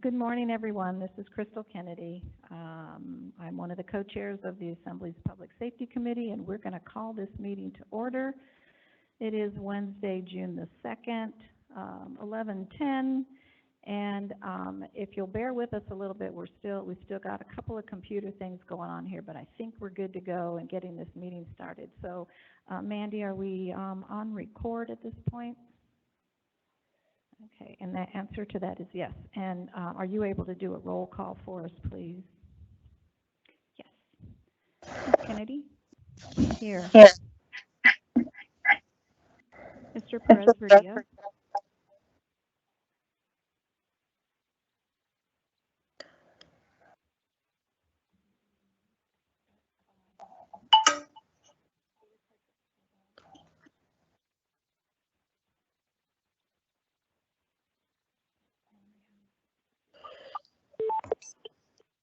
Good morning, everyone. This is Crystal Kennedy. I'm one of the co-chairs of the Assembly's Public Safety Committee, and we're going to call this meeting to order. It is Wednesday, June the 2nd, 11:10, and if you'll bear with us a little bit, we've still got a couple of computer things going on here, but I think we're good to go in getting this meeting started. So, Mandy, are we on record at this point? Okay, and the answer to that is yes. And are you able to do a roll call for us, please? Yes. Ms. Kennedy? Here. Yes. Mr. Perez-Verdia?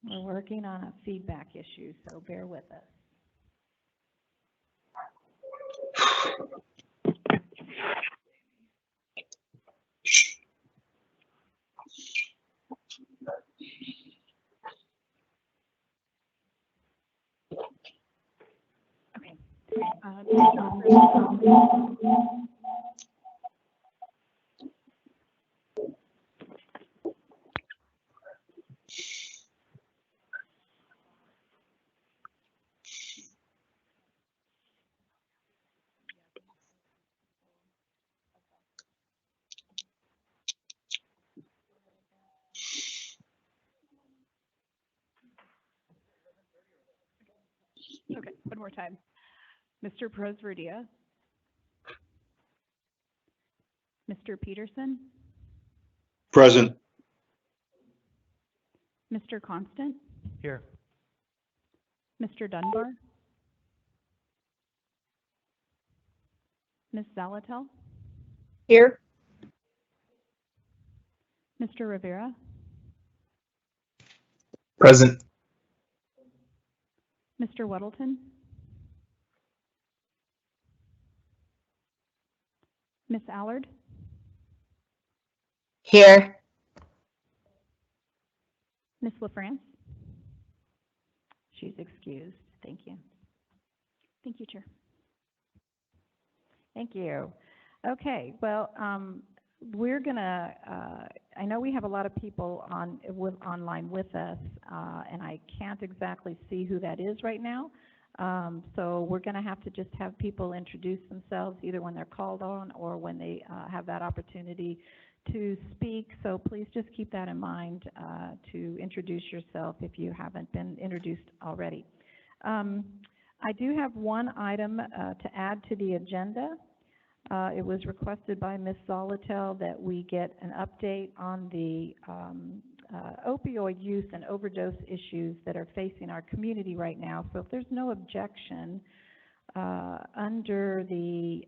We're working on a feedback issue, so bear with us. Okay. Okay, one more time. Mr. Perez-Verdia? Mr. Peterson? Present. Mr. Constant? Here. Mr. Dunbar? Ms. Zalatel? Here. Mr. Rivera? Present. Mr. Weddleton? Ms. Allard? Here. Ms. LaFrance? She's excused. Thank you. Thank you, Chair. Thank you. Okay, well, we're gonna, I know we have a lot of people online with us, and I can't exactly see who that is right now. So we're gonna have to just have people introduce themselves either when they're called on or when they have that opportunity to speak. So please just keep that in mind to introduce yourself if you haven't been introduced already. I do have one item to add to the agenda. It was requested by Ms. Zalatel that we get an update on the opioid use and overdose issues that are facing our community right now. So if there's no objection, under the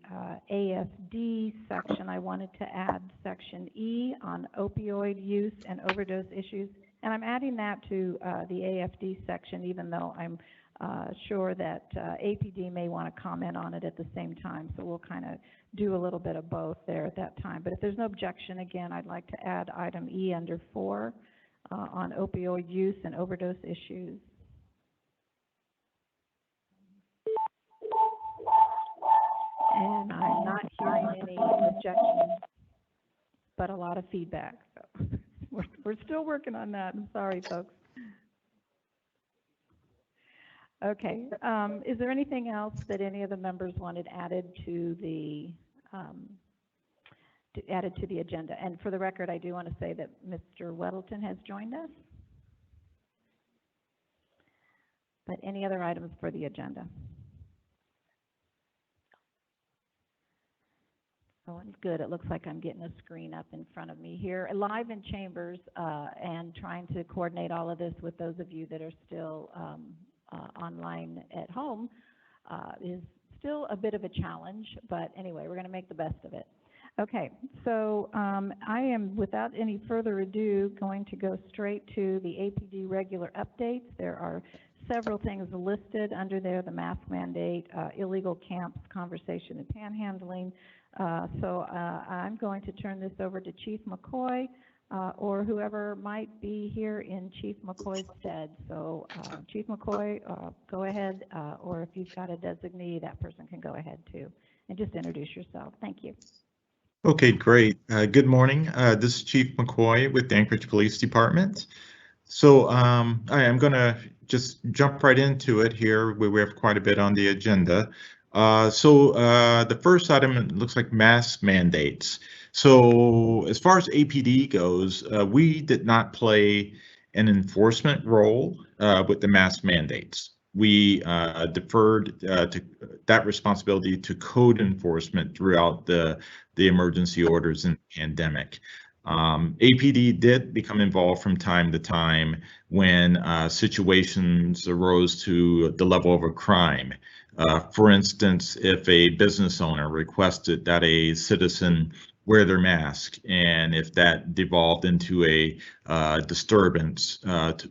ASD section, I wanted to add section E on opioid use and overdose issues. And I'm adding that to the AFD section, even though I'm sure that APD may want to comment on it at the same time. So we'll kind of do a little bit of both there at that time. But if there's no objection, again, I'd like to add item E under 4 on opioid use and overdose issues. And I'm not hearing any objections, but a lot of feedback. So we're still working on that. I'm sorry, folks. Okay. Is there anything else that any of the members wanted added to the agenda? And for the record, I do want to say that Mr. Weddleton has joined us. But any other items for the agenda? Oh, it's good. It looks like I'm getting a screen up in front of me here, live in chambers, and trying to coordinate all of this with those of you that are still online at home is still a bit of a challenge, but anyway, we're going to make the best of it. Okay, so I am, without any further ado, going to go straight to the APD regular updates. There are several things listed under there: the mask mandate, illegal camps, conversation and panhandling. So I'm going to turn this over to Chief McCoy or whoever might be here in Chief McCoy's stead. So Chief McCoy, go ahead, or if you've got a designee, that person can go ahead too. And just introduce yourself. Thank you. Okay, great. Good morning. This is Chief McCoy with the Anchorage Police Department. So I'm going to just jump right into it here. We have quite a bit on the agenda. The first item looks like mask mandates. So as far as APD goes, we did not play an enforcement role with the mask mandates. We deferred to that responsibility to code enforcement throughout the emergency orders and pandemic. APD did become involved from time to time when situations arose to the level of a crime. For instance, if a business owner requested that a citizen wear their mask, and if that devolved into a disturbance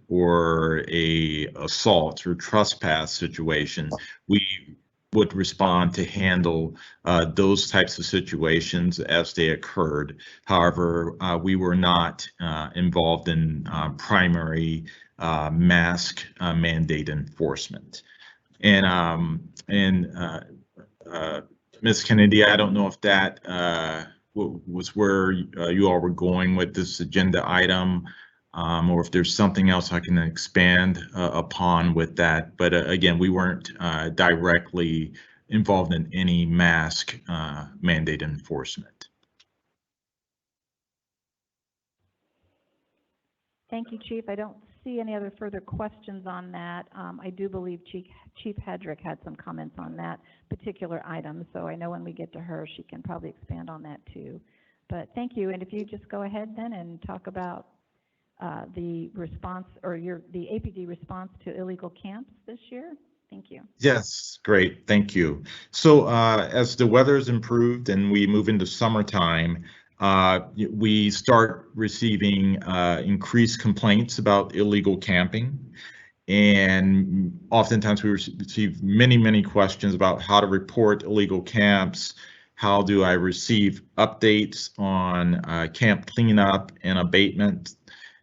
or a assault or trespass situation, we would respond to handle those types of situations as they occurred. However, we were not involved in primary mask mandate enforcement. And Ms. Kennedy, I don't know if that was where you all were going with this agenda item, or if there's something else I can expand upon with that. But again, we weren't directly involved in any mask mandate enforcement. Thank you, Chief. I don't see any other further questions on that. I do believe Chief Hedrick had some comments on that particular item, so I know when we get to her, she can probably expand on that too. But thank you, and if you just go ahead then and talk about the response, or the APD response to illegal camps this year. Thank you. Yes, great, thank you. So as the weather's improved and we move into summertime, we start receiving increased complaints about illegal camping. And oftentimes we receive many questions about how to report illegal camps. How do I receive updates on camp cleanup and abatement?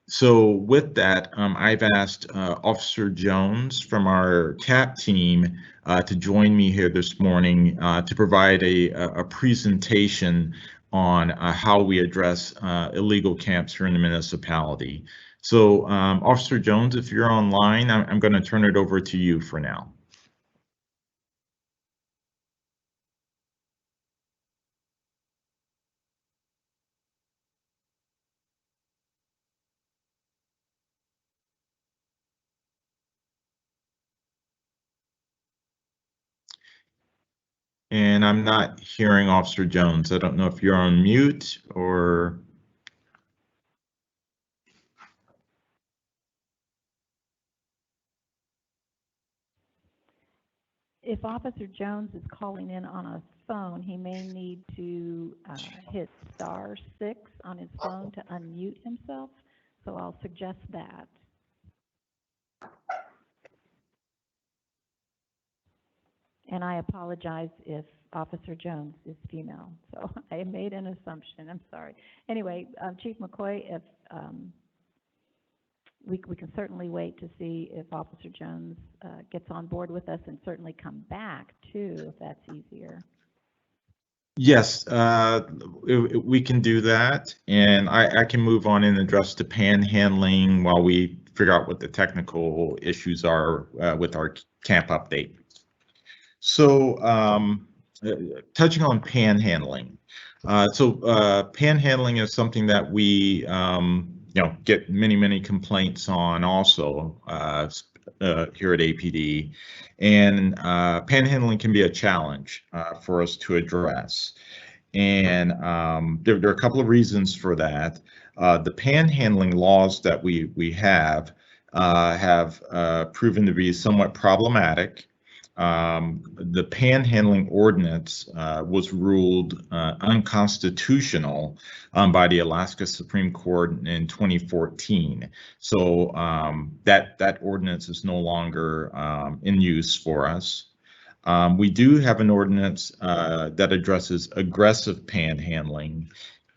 So with that, I've asked Officer Jones from our CAP team to join me here this morning to provide a presentation on how we address illegal camps here in the municipality. So Officer Jones, if you're online, I'm going to turn it over to you for now. And I'm not hearing Officer Jones. I don't know if you're on mute or. If Officer Jones is calling in on a phone, he may need to hit *6 on his phone to unmute himself. So I'll suggest that. And I apologize if Officer Jones is female. So I made an assumption. I'm sorry. Anyway, Chief McCoy, if we can certainly wait to see if Officer Jones gets on board with us, and certainly come back too, if that's easier. Yes, we can do that, and I can move on and address the panhandling while we figure out what the technical issues are with our camp update. So touching on panhandling. Panhandling is something that we get many complaints on also here at APD, and panhandling can be a challenge for us to address. And there are a couple of reasons for that. The panhandling laws that we have proven to be somewhat problematic. The panhandling ordinance was ruled unconstitutional by the Alaska Supreme Court in 2014. So that ordinance is no longer in use for us. We do have an ordinance that addresses aggressive panhandling,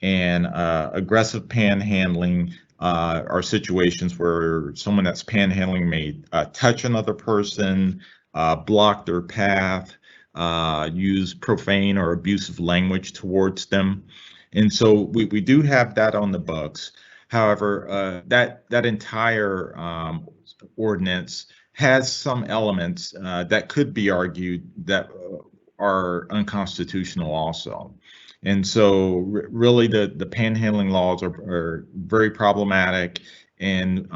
And aggressive panhandling are situations where someone that's panhandling may touch another person, block their path, use profane or abusive language towards them. And so we do have that on the books. However, that entire ordinance has some elements that could be argued that are unconstitutional also. And so really the panhandling laws are very problematic. And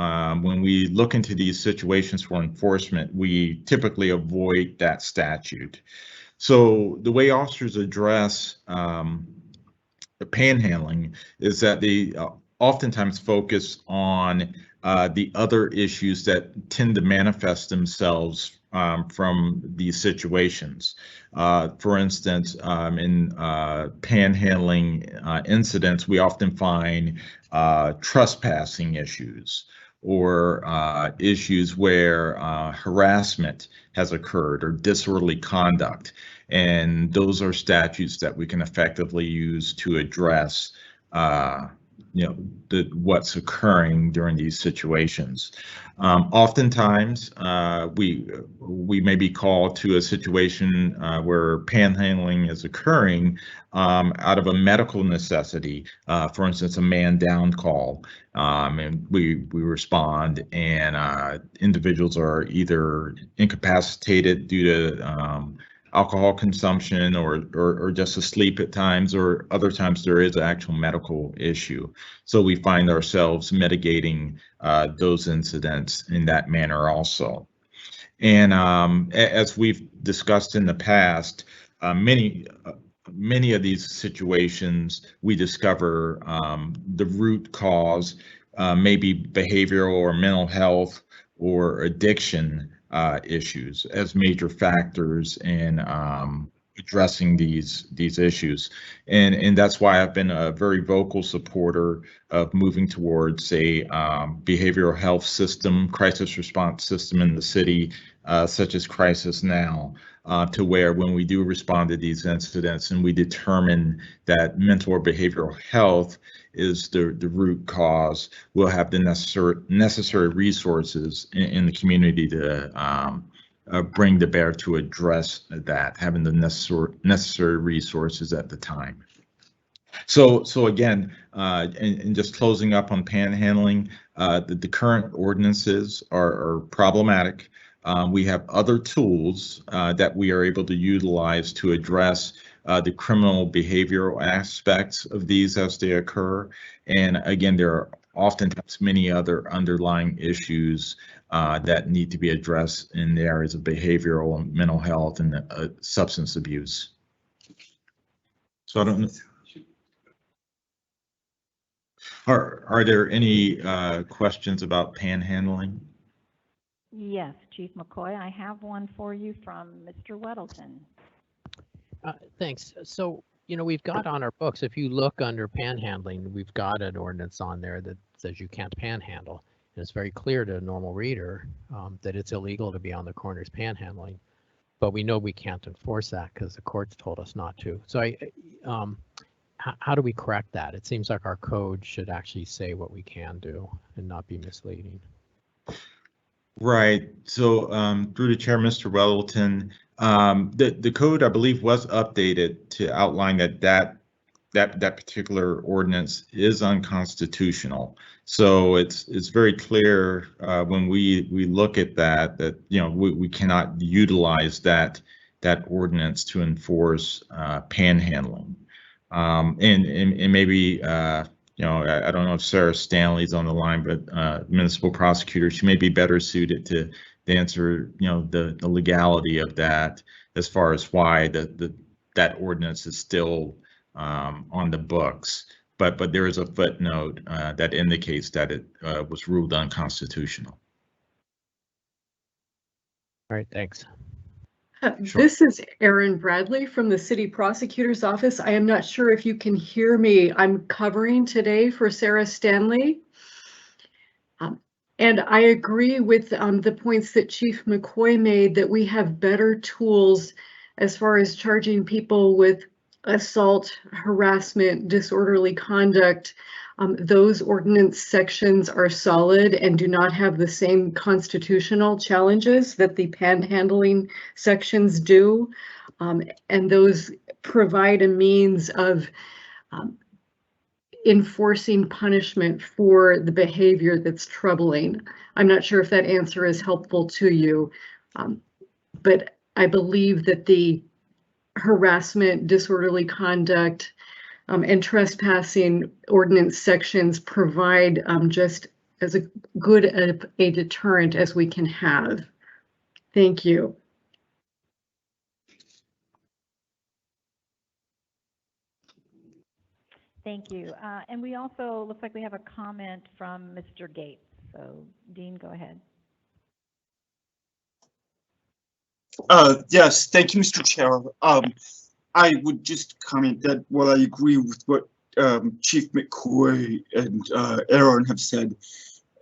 when we look into these situations for enforcement, we typically avoid that statute. So the way officers address the panhandling is that they oftentimes focus on the other issues that tend to manifest themselves from these situations. For instance, in panhandling incidents, we often find trespassing issues or issues where harassment has occurred or disorderly conduct. And those are statutes that we can effectively use to address what's occurring during these situations. Oftentimes, we may be called to a situation where panhandling is occurring out of a medical necessity. For instance, a man down call, and we respond, and individuals are either incapacitated due to alcohol consumption or just asleep at times, or other times there is an actual medical issue. So we find ourselves mitigating those incidents in that manner also. And as we've discussed in the past, many of these situations we discover the root cause may be behavioral or mental health or addiction issues as major factors in addressing these issues, and that's why I've been a very vocal supporter of moving towards a behavioral health system, crisis response system in the city, such as Crisis Now, to where when we do respond to these incidents and we determine that mental or behavioral health is the root cause, we'll have the necessary resources in the community to bring to bear to address that, having the necessary resources at the time. So again, and just closing up on panhandling, the current ordinances are problematic. We have other tools that we are able to utilize to address the criminal behavioral aspects of these as they occur. And again, there are oftentimes many other underlying issues that need to be addressed in the areas of behavioral and mental health and substance abuse. So I don't know. Are there any questions about panhandling? Yes, Chief McCoy, I have one for you from Mr. Weddleton. Thanks. So, we've got on our books, if you look under panhandling, we've got an ordinance on there that says you can't panhandle. And it's very clear to a normal reader that it's illegal to be on the corners panhandling. But we know we can't enforce that because the courts told us not to. So how do we correct that? It seems like our code should actually say what we can do and not be misleading. Right. So through the chair, Mr. Weddleton, the code, I believe, was updated to outline that particular ordinance is unconstitutional. So it's very clear when we look at that we cannot utilize that ordinance to enforce panhandling. And maybe I don't know if Sarah Stanley's on the line, but municipal prosecutor, she may be better suited to answer the legality of that as far as why that ordinance is still on the books. But there is a footnote that indicates that it was ruled unconstitutional. All right, thanks. Sure. This is Erin Bradley from the City Prosecutor's Office. I am not sure if you can hear me. I'm covering today for Sarah Stanley. And I agree with the points that Chief McCoy made, that we have better tools as far as charging people with assault, harassment, disorderly conduct, those ordinance sections are solid and do not have the same constitutional challenges that the panhandling sections do. And those provide a means of enforcing punishment for the behavior that's troubling. I'm not sure if that answer is helpful to you, but I believe that the harassment, disorderly conduct, and trespassing ordinance sections provide just as a good a deterrent as we can have. Thank you. Thank you. And we also, looks like we have a comment from Mr. Gates. So Dean, go ahead. Yes, thank you, Mr. Chair. I would just comment that while I agree with what Chief McCoy and Aaron have said,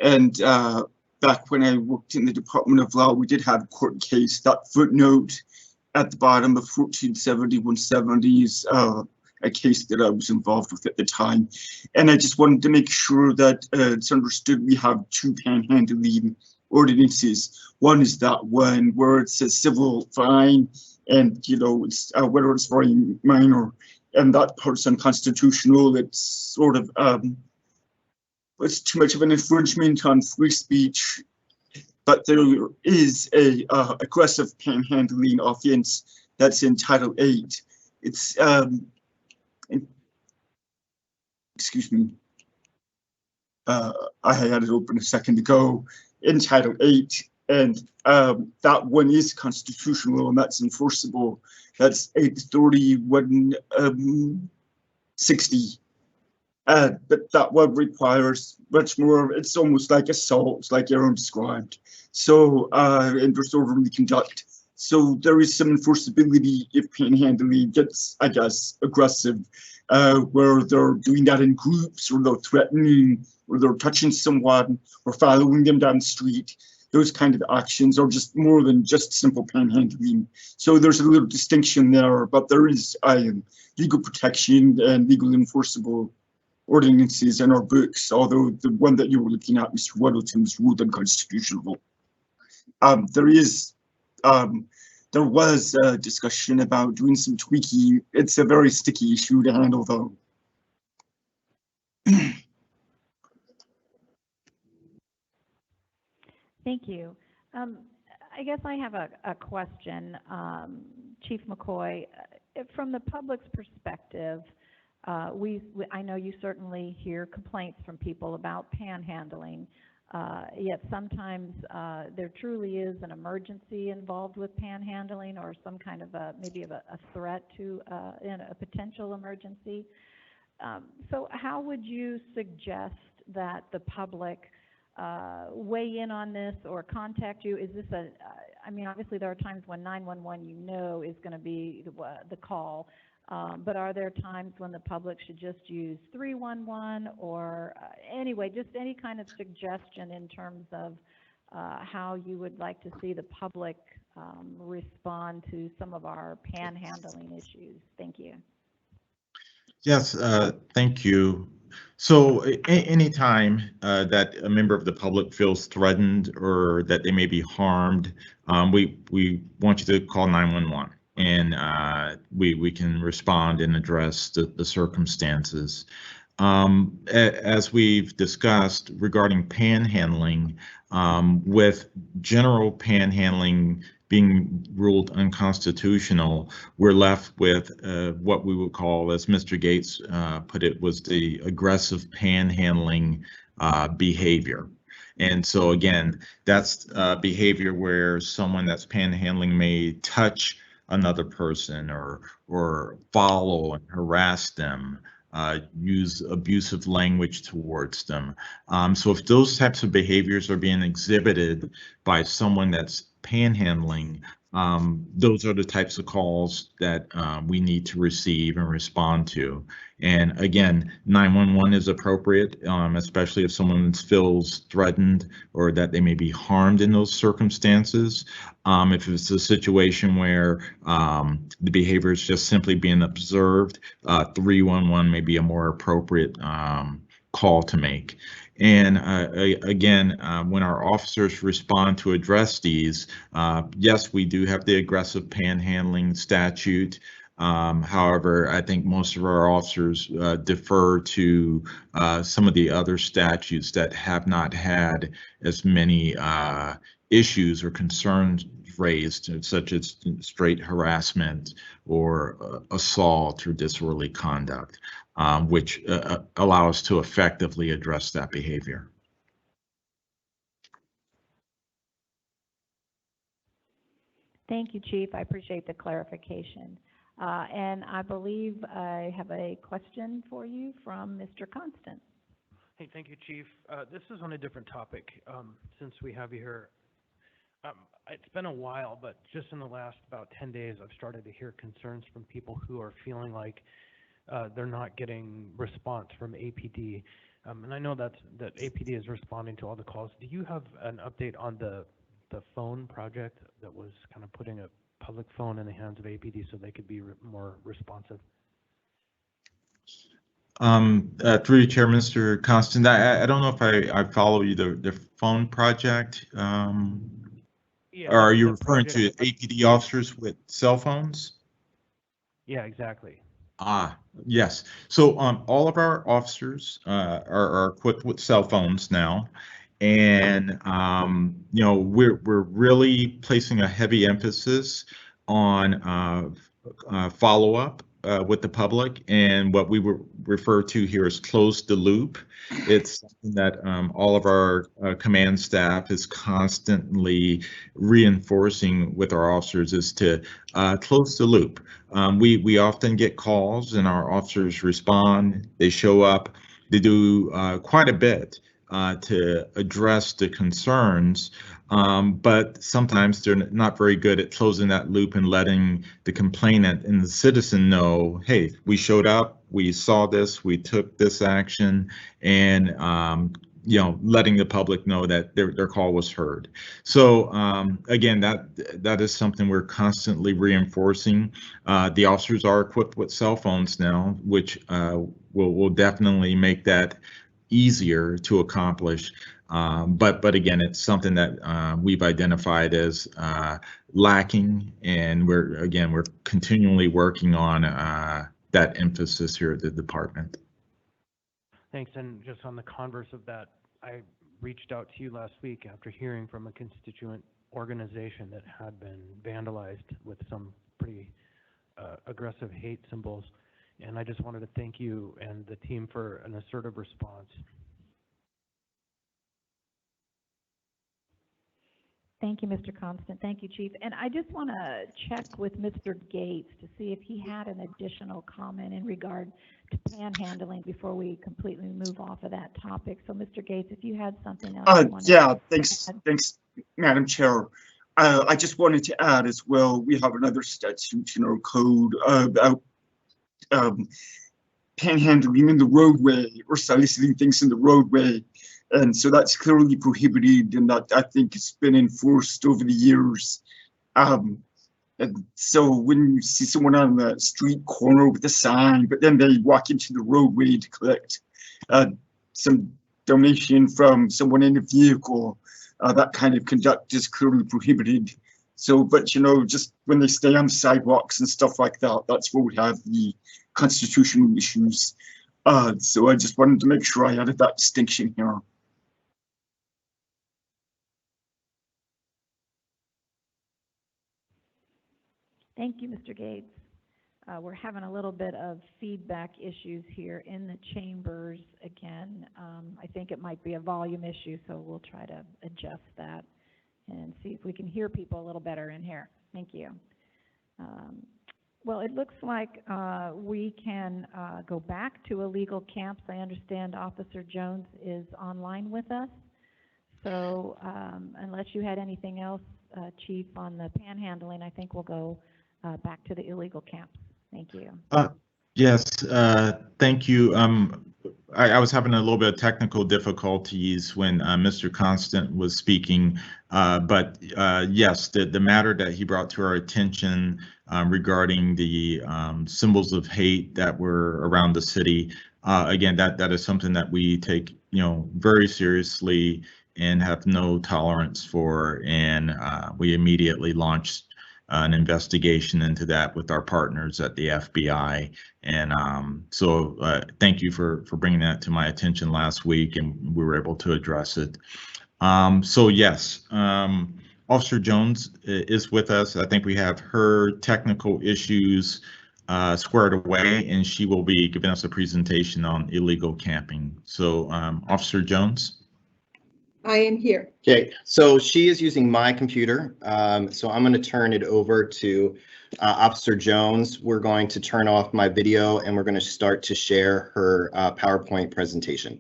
and back when I worked in the Department of Law, we did have a court case. That footnote at the bottom of 1470-170 is a case that I was involved with at the time. And I just wanted to make sure that it's understood we have two panhandling ordinances. One is that one where it's a civil fine, and you know, it's whether it's very minor, and that part's unconstitutional. It's sort of it's too much of an infringement on free speech. But there is a aggressive panhandling offense that's in Title 8. It's excuse me. I had it open a second ago. In Title 8, and that one is constitutional and that's enforceable. That's 83160. But that one requires much more. It's almost like assault, like Aaron described. So, and disorderly conduct. So there is some enforceability if panhandling gets, I guess, aggressive, where they're doing that in groups, or they're threatening, or they're touching someone, or following them down the street. Those kind of actions are just more than just simple panhandling. So there's a little distinction there, but there is legal protection and legal enforceable ordinances in our books, although the one that you were looking at, Mr. Weddleton, was ruled unconstitutional. There was a discussion about doing some tweaking. It's a very sticky issue to handle, though. Thank you. I guess I have a question, Chief McCoy. From the public's perspective, I know you certainly hear complaints from people about panhandling, yet sometimes there truly is an emergency involved with panhandling, or some kind of maybe a threat to a potential emergency. So how would you suggest that the public weigh in on this or contact you? Is this I mean, obviously there are times when 911 is going to be the call, but are there times when the public should just use 311, or anyway, just any kind of suggestion in terms of how you would like to see the public respond to some of our panhandling issues? Thank you. Yes, thank you. So anytime that a member of the public feels threatened or that they may be harmed, we want you to call 911, and we can respond and address the circumstances. As we've discussed regarding panhandling, with general panhandling being ruled unconstitutional, we're left with what we would call, as Mr. Gates put it, was the aggressive panhandling behavior. And so again, that's behavior where someone that's panhandling may touch another person or follow and harass them, use abusive language towards them. So if those types of behaviors are being exhibited by someone that's panhandling, those are the types of calls that we need to receive and respond to. And again, 911 is appropriate, especially if someone feels threatened or that they may be harmed in those circumstances. If it's a situation where the behavior is just simply being observed, 311 may be a more appropriate call to make. And again, when our officers respond to address these, yes, we do have the aggressive panhandling statute. However, I think most of our officers defer to some of the other statutes that have not had as many issues or concerns raised, such as straight harassment or assault or disorderly conduct, which allow us to effectively address that behavior. Thank you, Chief. I appreciate the clarification. And I believe I have a question for you from Mr. Constant. Hey, thank you, Chief. This is on a different topic, since we have you here. It's been a while, but just in the last about 10 days, I've started to hear concerns from people who are feeling like they're not getting response from APD. And I know that APD is responding to all the calls. Do you have an update on the phone project that was kind of putting a public phone in the hands of APD so they could be more responsive? Through you, Chair, Mr. Constant, I don't know if I follow you, the phone project. Yeah, or are you the referring to APD officers with cell phones? Yeah, exactly. Yes. So all of our officers are equipped with cell phones now. And we're really placing a heavy emphasis on follow-up with the public, and what we refer to here as close the loop. It's something that all of our command staff is constantly reinforcing with our officers, is to close the loop. We often get calls and our officers respond, they show up, they do quite a bit to address the concerns, but sometimes they're not very good at closing that loop and letting the complainant and the citizen know, hey, we showed up, we saw this, we took this action, and letting the public know that their call was heard. So again, that is something we're constantly reinforcing. The officers are equipped with cell phones now, which will definitely make that easier to accomplish. But again, it's something that we've identified as lacking, and we're continually working on that emphasis here at the department. Thanks. And just on the converse of that, I reached out to you last week after hearing from a constituent organization that had been vandalized with some pretty aggressive hate symbols. And I just wanted to thank you and the team for an assertive response. Thank you, Mr. Constant. Thank you, Chief. And I just want to check with Mr. Gates to see if he had an additional comment in regard to panhandling before we completely move off of that topic. So, Mr. Gates, if you had something else. Yeah, thanks, Madam Chair. I just wanted to add as well, we have another statute in our code about panhandling in the roadway or soliciting things in the roadway. And so that's clearly prohibited, and that I think it's been enforced over the years. And so when you see someone on the street corner with a sign, but then they walk into the roadway to collect some donation from someone in a vehicle, that kind of conduct is clearly prohibited. So, but just when they stay on the sidewalks and stuff like that, that's where we have the constitutional issues. So I just wanted to make sure I added that distinction here. Thank you, Mr. Gates. We're having a little bit of feedback issues here in the chambers again. I think it might be a volume issue, so we'll try to adjust that and see if we can hear people a little better in here. Thank you. Well, it looks like we can go back to illegal camps. I understand Officer Jones is online with us. So unless you had anything else, Chief, on the panhandling, I think we'll go back to the illegal camps. Thank you. Yes, thank you. I was having a little bit of technical difficulties when Mr. Constant was speaking, but yes, the matter that he brought to our attention regarding the symbols of hate that were around the city, again, that is something that we take, very seriously and have no tolerance for, and we immediately launched an investigation into that with our partners at the FBI. And so thank you for bringing that to my attention last week, and we were able to address it. So yes, Officer Jones is with us. I think we have her technical issues squared away, and she will be giving us a presentation on illegal camping. So Officer Jones. I am here. Okay, so she is using my computer. So I'm going to turn it over to Officer Jones. We're going to turn off my video and we're going to start to share her PowerPoint presentation.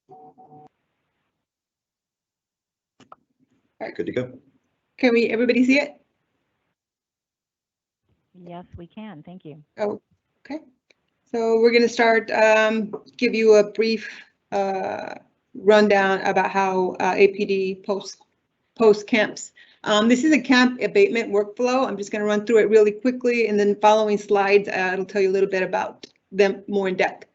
All right, good to go. Can everybody see it? Yes, we can. Thank you. Oh, okay. So we're going to start, give you a brief rundown about how APD posts camps. This is a camp abatement workflow. I'm just going to run through it really quickly, and then following slides, it'll tell you a little bit about them more in depth.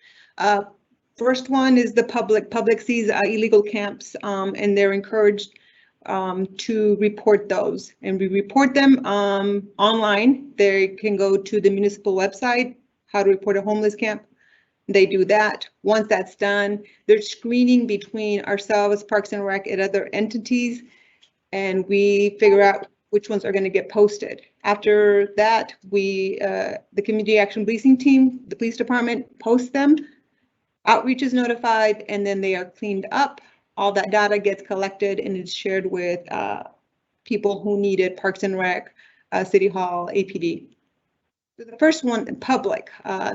First one is the public. Public sees illegal camps, and they're encouraged to report those. And we report them online. They can go to the municipal website, how to report a homeless camp. They do that. Once that's done, there's screening between ourselves, Parks and Rec, and other entities, and we figure out which ones are going to get posted. After that, we, the community action policing team, the police department, posts them. Outreach is notified, and then they are cleaned up. All that data gets collected and is shared with people who need it, Parks and Rec, City Hall, APD. So the first one, public,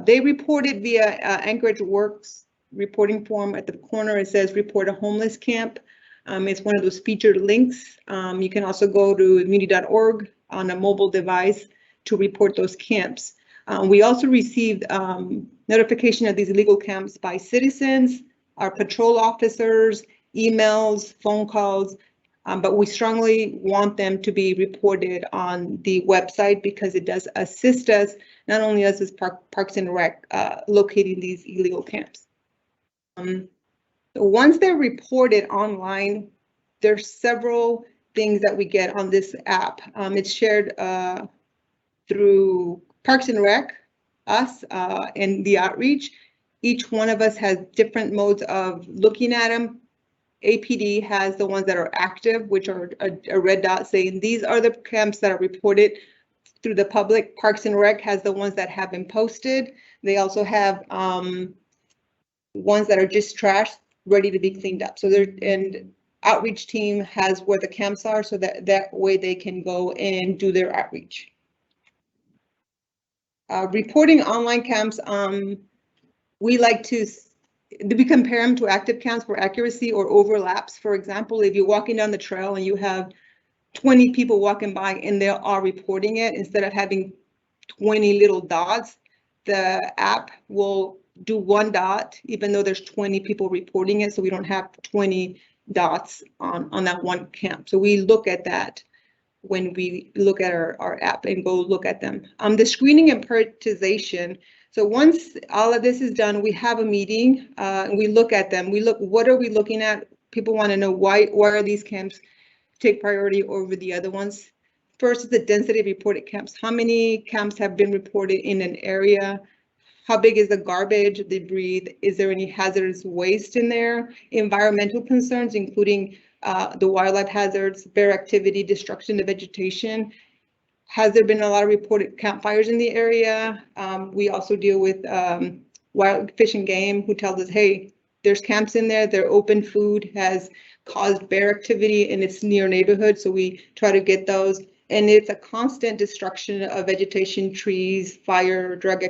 they reported via Anchorage Works reporting form. At the corner, it says report a homeless camp. It's one of those featured links. You can also go to muni.org on a mobile device to report those camps. We also received notification of these illegal camps by citizens, our patrol officers, emails, phone calls, but we strongly want them to be reported on the website because it does assist us, not only us as Parks and Rec, locating these illegal camps. So once they're reported online, there's several things that we get on this app. It's shared through Parks and Rec, us, and the outreach. Each one of us has different modes of looking at them. APD has the ones that are active, which are a red dot saying these are the camps that are reported through the public. Parks and Rec has the ones that have been posted. They also have ones that are just trashed, ready to be cleaned up. So and outreach team has where the camps are, so that way they can go and do their outreach. Reporting online camps, we like to we compare them to active camps for accuracy or overlaps. For example, if you're walking down the trail and you have 20 people walking by and they are reporting it, instead of having 20 little dots, the app will do one dot, even though there's 20 people reporting it. So we don't have 20 dots on that one camp. So we look at that when we look at our app and go look at them. The screening and prioritization. So once all of this is done, we have a meeting and we look at them. We look, what are we looking at? People want to know why are these camps take priority over the other ones? First is the density of reported camps. How many camps have been reported in an area? How big is the garbage, debris? Is there any hazardous waste in there? Environmental concerns, including the wildlife hazards, bear activity, destruction of vegetation. Has there been a lot of reported campfires in the area? We also deal with wild fish and game, who tells us, hey, there's camps in there, their open food has caused bear activity in its near neighborhood, so we try to get those. And it's a constant destruction of vegetation, trees, fire, drug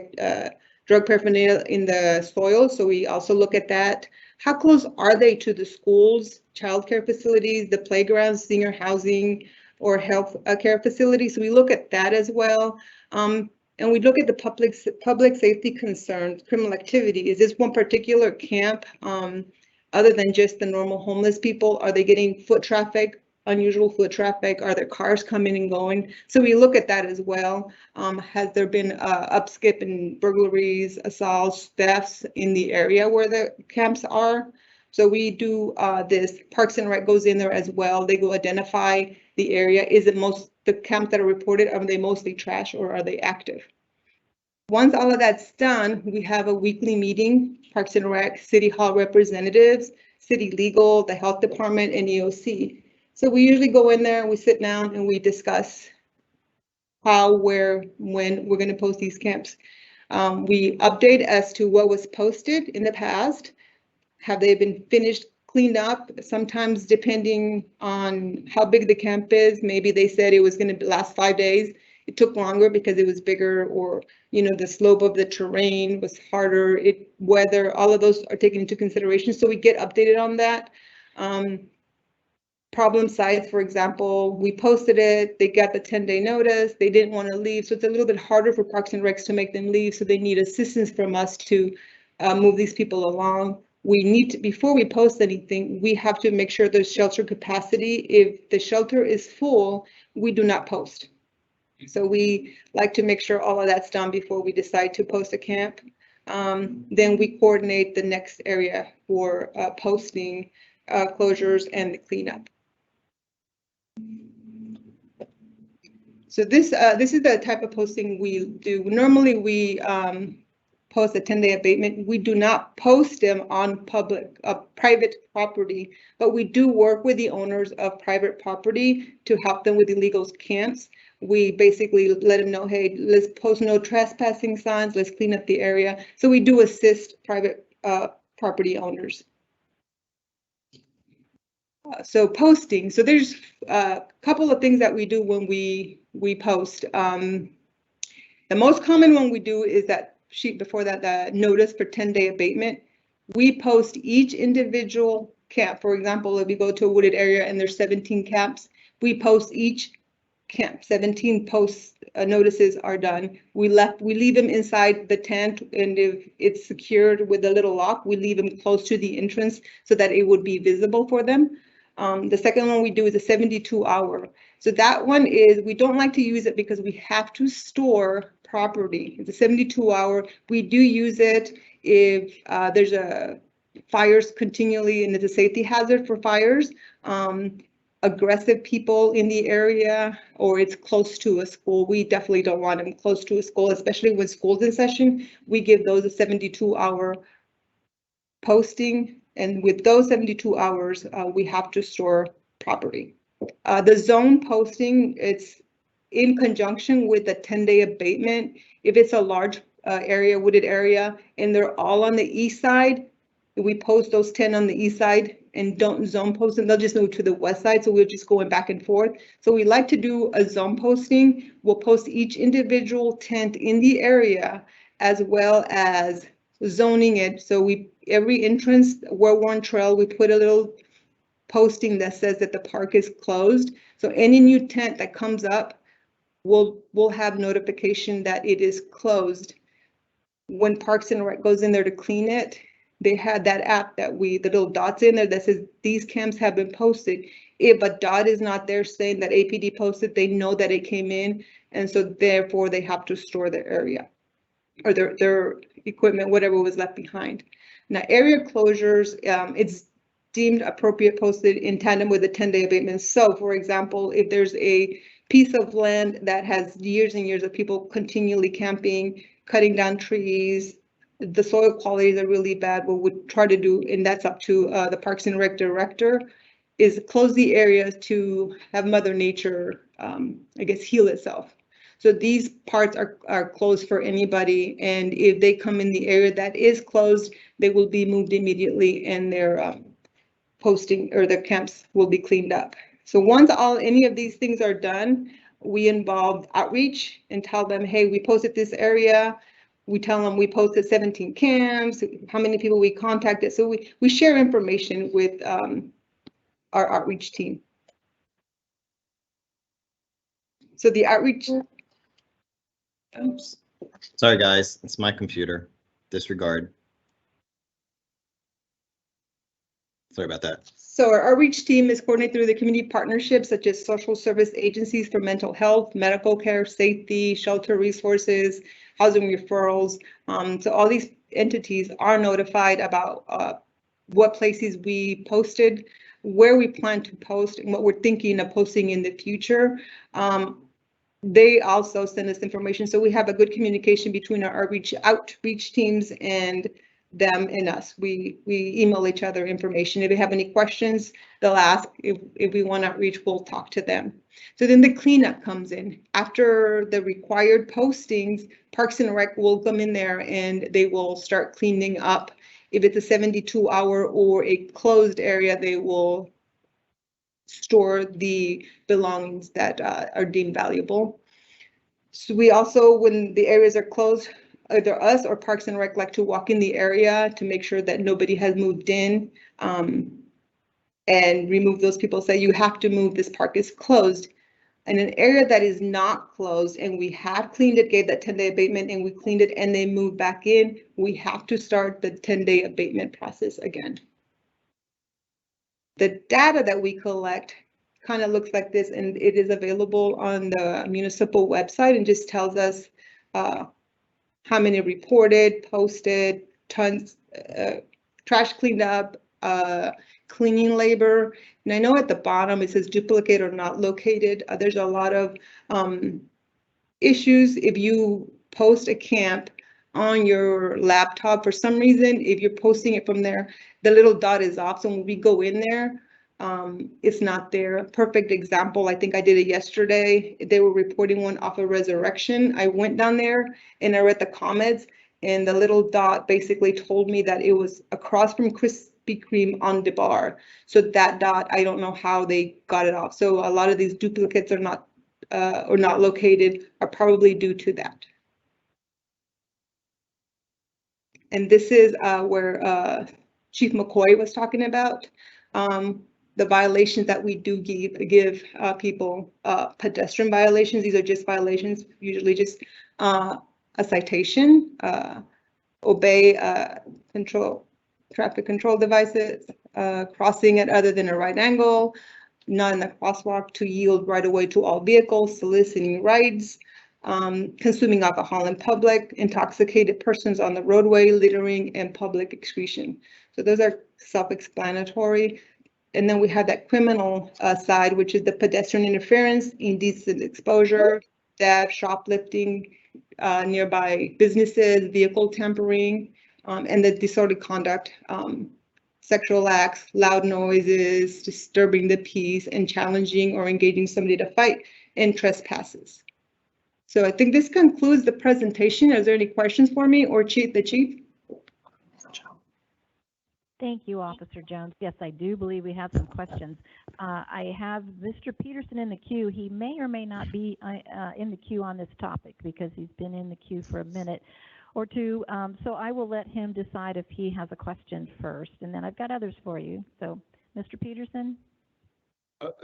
drug paraphernalia in the soil. So we also look at that. How close are they to the schools, childcare facilities, the playgrounds, senior housing, or health care facilities? So we look at that as well. And we look at the public safety concerns, criminal activity. Is this one particular camp, other than just the normal homeless people? Are they getting foot traffic, unusual foot traffic? Are there cars coming and going? So we look at that as well. Has there been upskip in burglaries, assaults, thefts in the area where the camps are? So we do this. Parks and Rec goes in there as well. They go identify the area. Is it the camps that are reported, are they mostly trash or are they active? Once all of that's done, we have a weekly meeting, Parks and Rec, City Hall representatives, City Legal, the Health Department, and EOC. So we usually go in there and we sit down and we discuss how, where, when we're going to post these camps. We update as to what was posted in the past. Have they been finished, cleaned up? Sometimes depending on how big the camp is, maybe they said it was going to last 5 days. It took longer because it was bigger, or the slope of the terrain was harder, weather, all of those are taken into consideration. So we get updated on that. Problem sites, for example, we posted it, they got the 10-day notice, they didn't want to leave. So it's a little bit harder for Parks and Recs to make them leave. So they need assistance from us to move these people along. We need to, before we post anything, we have to make sure there's shelter capacity. If the shelter is full, we do not post. So we like to make sure all of that's done before we decide to post a camp. Then we coordinate the next area for posting, closures, and the cleanup. So this is the type of posting we do. Normally we post a 10-day abatement. We do not post them on private property, but we do work with the owners of private property to help them with illegal camps. We basically let them know, hey, let's post no trespassing signs, let's clean up the area. So we do assist private property owners. So posting, so there's a couple of things that we do when we post. The most common one we do is that sheet before that, the notice for 10-day abatement. We post each individual camp. For example, if we go to a wooded area and there's 17 camps, we post each camp. 17 posts notices are done. We leave them inside the tent, and if it's secured with a little lock, we leave them close to the entrance so that it would be visible for them. The second one we do is a 72-hour. So that one is, we don't like to use it because we have to store property. It's a 72-hour. We do use it if there's fires continually and it's a safety hazard for fires, aggressive people in the area, or it's close to a school. We definitely don't want them close to a school, especially when school's in session. We give those a 72-hour posting. And with those 72 hours, we have to store property. The zone posting, it's in conjunction with the 10-day abatement. If it's a large area, wooded area, and they're all on the east side, we post those 10 on the east side and don't zone post them, they'll just move to the west side. So we're just going back and forth. So we like to do a zone posting. We'll post each individual tent in the area as well as zoning it. So every entrance, well-worn trail, we put a little posting that says that the park is closed. So any new tent that comes up, we'll have notification that it is closed. When Parks and Rec goes in there to clean it, they had that app the little dots in there that says these camps have been posted. If a dot is not there saying that APD posted, they know that it came in, and so therefore they have to store their area or their equipment, whatever was left behind. Now, area closures, it's deemed appropriate posted in tandem with the 10-day abatement. So, for example, if there's a piece of land that has years and years of people continually camping, cutting down trees, the soil qualities are really bad, what we try to do, and that's up to the Parks and Rec director, is close the area to have Mother Nature, I guess, heal itself. So these parts are closed for anybody, and if they come in the area that is closed, they will be moved immediately, and their posting or their camps will be cleaned up. So once any of these things are done, we involve outreach and tell them, hey, we posted this area. we tell them we posted 17 camps, how many people we contacted. So we share information with our outreach team. So the outreach. Oops. Sorry, guys, it's my computer. Disregard. Sorry about that. So our outreach team is coordinated through the community partnerships such as social service agencies for mental health, medical care, safety, shelter resources, housing referrals. So all these entities are notified about what places we posted, where we plan to post, and what we're thinking of posting in the future. They also send us information. So we have a good communication between our outreach teams and them and us. We email each other information. If they have any questions, they'll ask. If we want outreach, we'll talk to them. So then the cleanup comes in. After the required postings, Parks and Rec will come in there and they will start cleaning up. If it's a 72-hour or a closed area, they will store the belongings that are deemed valuable. So we also, when the areas are closed, either us or Parks and Rec like to walk in the area to make sure that nobody has moved in and remove those people. Say you have to move, this park is closed. And an area that is not closed and we have cleaned it, gave that 10-day abatement and we cleaned it and they move back in, we have to start the 10-day abatement process again. The data that we collect kind of looks like this, and it is available on the municipal website and just tells us how many reported, posted, tons, trash cleaned up, cleaning labor. And I know at the bottom it says duplicate or not located. There's a lot of issues if you post a camp on your laptop for some reason. If you're posting it from there, the little dot is off. So when we go in there, it's not there. Perfect example, I think I did it yesterday. They were reporting one off of Resurrection. I went down there and I read the comments and the little dot basically told me that it was across from Krispy Kreme on DeBar. So that dot, I don't know how they got it off. So a lot of these duplicates are not or not located are probably due to that. And this is where Chief McCoy was talking about. The violations that we do give people, pedestrian violations. These are just violations, usually just a citation, obey traffic control devices, crossing at other than a right angle, not in the crosswalk, to yield right away to all vehicles, soliciting rides, consuming alcohol in public, intoxicated persons on the roadway, littering, and public excretion. So those are self-explanatory. And then we have that criminal side, which is the pedestrian interference, indecent exposure, theft, shoplifting, nearby businesses, vehicle tampering, and the disorderly conduct, sexual acts, loud noises, disturbing the peace, and challenging or engaging somebody to fight, and trespasses. So I think this concludes the presentation. Is there any questions for me or the chief? Thank you, Officer Jones. Yes, I do believe we have some questions. I have Mr. Peterson in the queue. He may or may not be in the queue on this topic because he's been in the queue for a minute or two. So I will let him decide if he has a question first, and then I've got others for you. So, Mr. Peterson?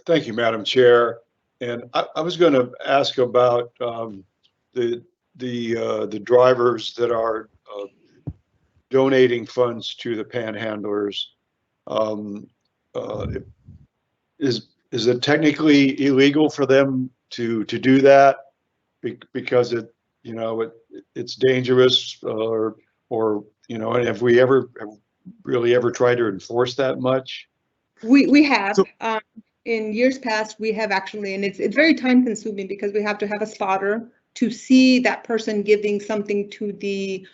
Thank you, Madam Chair. And I was going to ask about the drivers that are donating funds to the panhandlers. Is it technically illegal for them to do that because it's dangerous, or and have we really ever tried to enforce that much? We have. In years past, we have actually, and it's very time consuming because we have to have a spotter to see that person giving something to the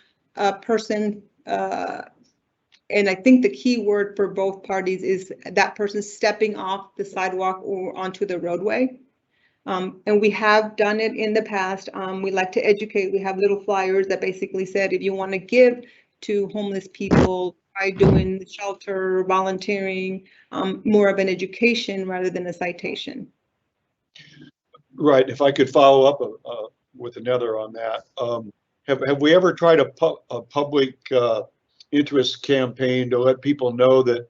person. And I think the key word for both parties is that person stepping off the sidewalk or onto the roadway. And we have done it in the past. We like to educate. We have little flyers that basically said, if you want to give to homeless people, try doing shelter, volunteering, more of an education rather than a citation. Right. If I could follow up with another on that. have we ever tried a public interest campaign to let people know that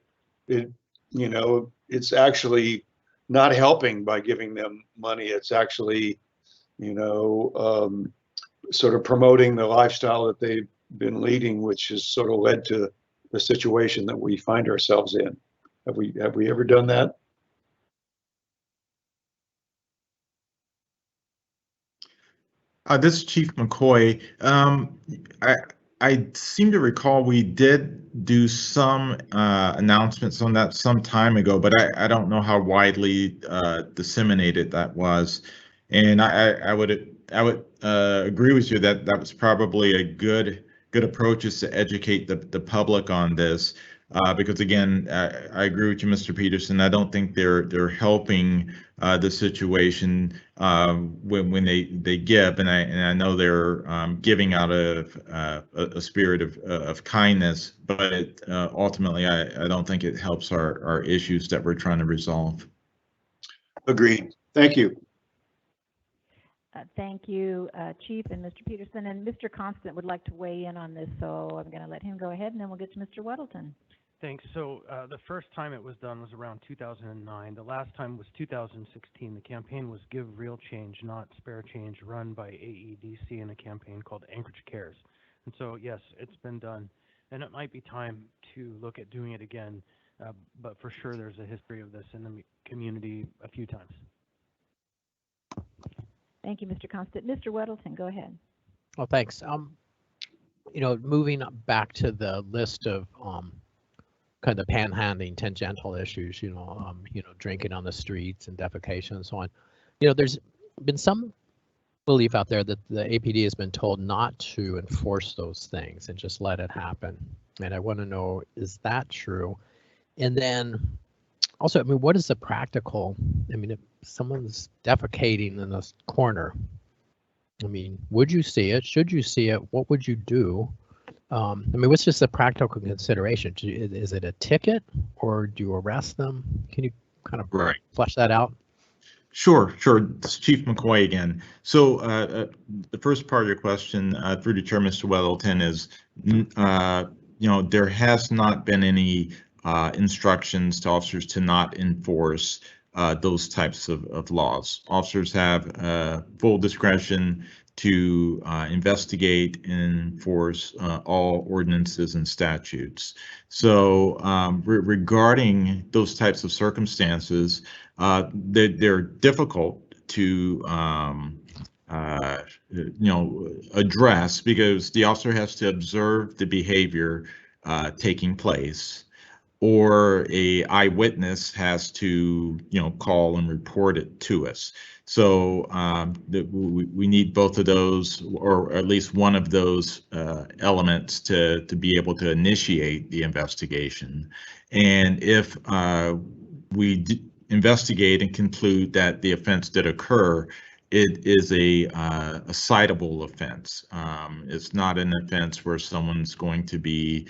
it's actually not helping by giving them money? It's actually, sort of promoting the lifestyle that they've been leading, which has sort of led to the situation that we find ourselves in. Have we ever done that? This is Chief McCoy. I seem to recall we did do some announcements on that some time ago, but I don't know how widely disseminated that was. And I would agree with you that that was probably a good approach, is to educate the public on this. Because again, I agree with you, Mr. Peterson. I don't think they're helping the situation when they give, and I know they're giving out of a spirit of kindness, but ultimately I don't think it helps our issues that we're trying to resolve. Agreed. Thank you. Thank you, Chief and Mr. Peterson. And Mr. Constant would like to weigh in on this, so I'm going to let him go ahead, and then we'll get to Mr. Weddleton. Thanks. So the first time it was done was around 2009. The last time was 2016. The campaign was Give Real Change, Not Spare Change, run by AEDC in a campaign called Anchorage Cares. And so, yes, it's been done. And it might be time to look at doing it again. But for sure, there's a history of this in the community a few times. Thank you, Mr. Constant. Mr. Weddleton, go ahead. Well, thanks. Moving back to the list of kind of panhandling tangential issues, drinking on the streets and defecation and so on. There's been some belief out there that the APD has been told not to enforce those things and just let it happen. And I want to know, is that true? And then also, what is the practical, if someone's defecating in this corner, would you see it? Should you see it? What would you do? What's just the practical consideration? Is it a ticket, or do you arrest them? Can you kind of flesh that out? Sure. This is Chief McCoy again. So the first part of your question, through the chair, Mr. Weddleton, is there has not been any instructions to officers to not enforce those types of laws. Officers have full discretion to investigate and enforce all ordinances and statutes. So regarding those types of circumstances, they're difficult to address, because the officer has to observe the behavior taking place, or a eyewitness has to call and report it to us. So we need both of those, or at least one of those elements to be able to initiate the investigation. And if we investigate and conclude that the offense did occur, it is a citable offense. It's not an offense where someone's going to be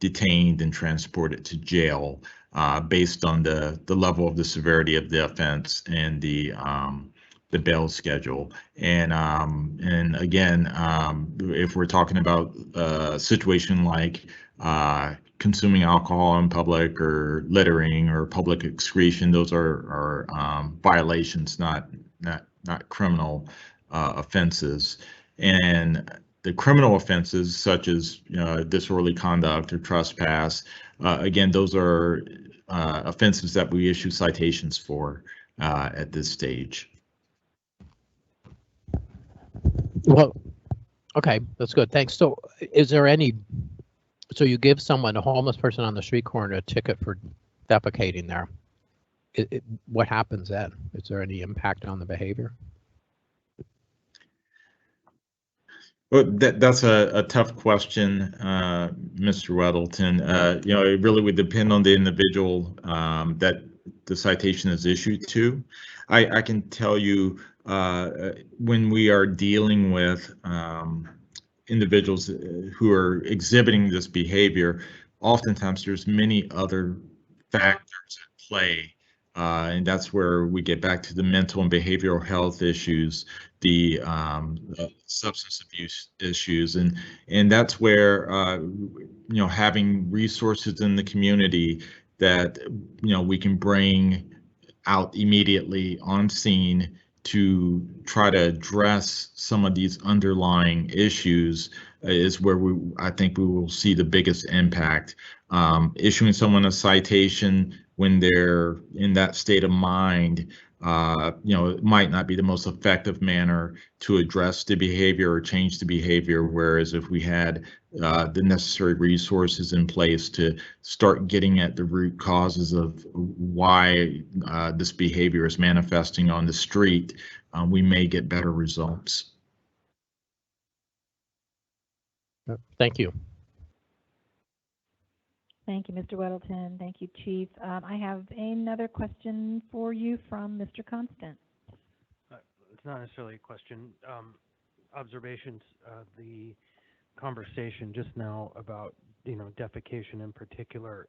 detained and transported to jail based on the level of the severity of the offense and the bail schedule. And again, if we're talking about a situation like consuming alcohol in public, or littering, or public excretion, those are violations, not criminal offenses. And the criminal offenses, such as disorderly conduct or trespass, again, those are offenses that we issue citations for at this stage. Well, okay, that's good. Thanks. So, so you give someone, a homeless person on the street corner, a ticket for defecating there. What happens then? Is there any impact on the behavior? Well, that's a tough question, Mr. Weddleton. It really would depend on the individual that the citation is issued to. I can tell you, when we are dealing with individuals who are exhibiting this behavior, oftentimes there's many other factors at play And that's where we get back to the mental and behavioral health issues, the substance abuse issues, and that's where having resources in the community that we can bring out immediately on scene to try to address some of these underlying issues is where I think we will see the biggest impact. Issuing someone a citation when they're in that state of mind, it might not be the most effective manner to address the behavior or change the behavior. Whereas if we had the necessary resources in place to start getting at the root causes of why this behavior is manifesting on the street, we may get better results. Thank you. Thank you, Mr. Weddleton. Thank you, Chief. I have another question for you from Mr. Constant. It's not necessarily a question. Observations. The conversation just now about defecation in particular.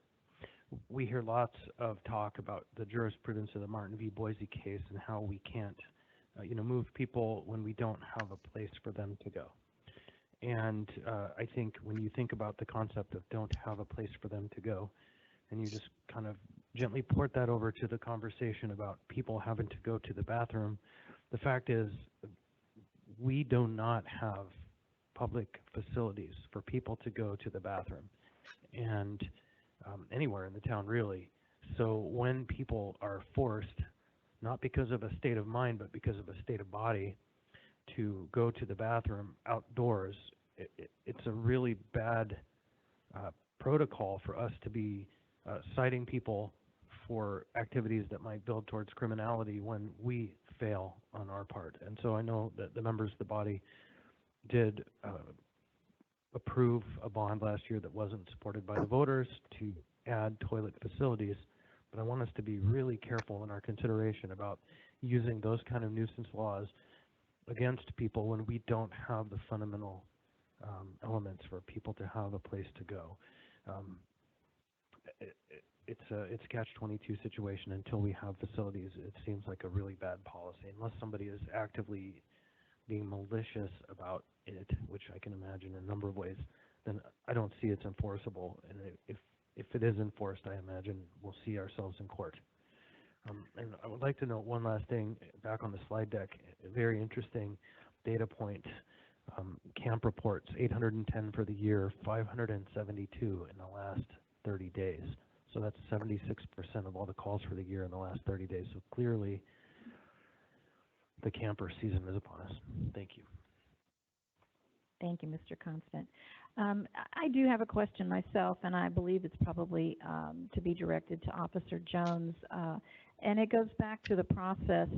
We hear lots of talk about the jurisprudence of the Martin v. Boise case and how we can't, move people when we don't have a place for them to go. And I think when you think about the concept of don't have a place for them to go, and you just kind of gently port that over to the conversation about people having to go to the bathroom, the fact is we do not have public facilities for people to go to the bathroom, and anywhere in the town really. So when people are forced, not because of a state of mind, but because of a state of body, to go to the bathroom outdoors, it's a really bad protocol for us to be citing people for activities that might build towards criminality when we fail on our part. And so I know that the members of the body did approve a bond last year that wasn't supported by the voters to add toilet facilities, but I want us to be really careful in our consideration about using those kind of nuisance laws against people when we don't have the fundamental elements for people to have a place to go. It's a catch-22 situation. Until we have facilities, it seems like a really bad policy. Unless somebody is actively being malicious about it, which I can imagine in a number of ways, then I don't see it's enforceable. And if it is enforced, I imagine we'll see ourselves in court. And I would like to note one last thing back on the slide deck, a very interesting data point. Camp reports, 810 for the year, 572 in the last 30 days. So that's 76% of all the calls for the year in the last 30 days. So clearly the camper season is upon us. Thank you. Thank you, Mr. Constant. I do have a question myself, and I believe it's probably to be directed to Officer Jones. And it goes back to the process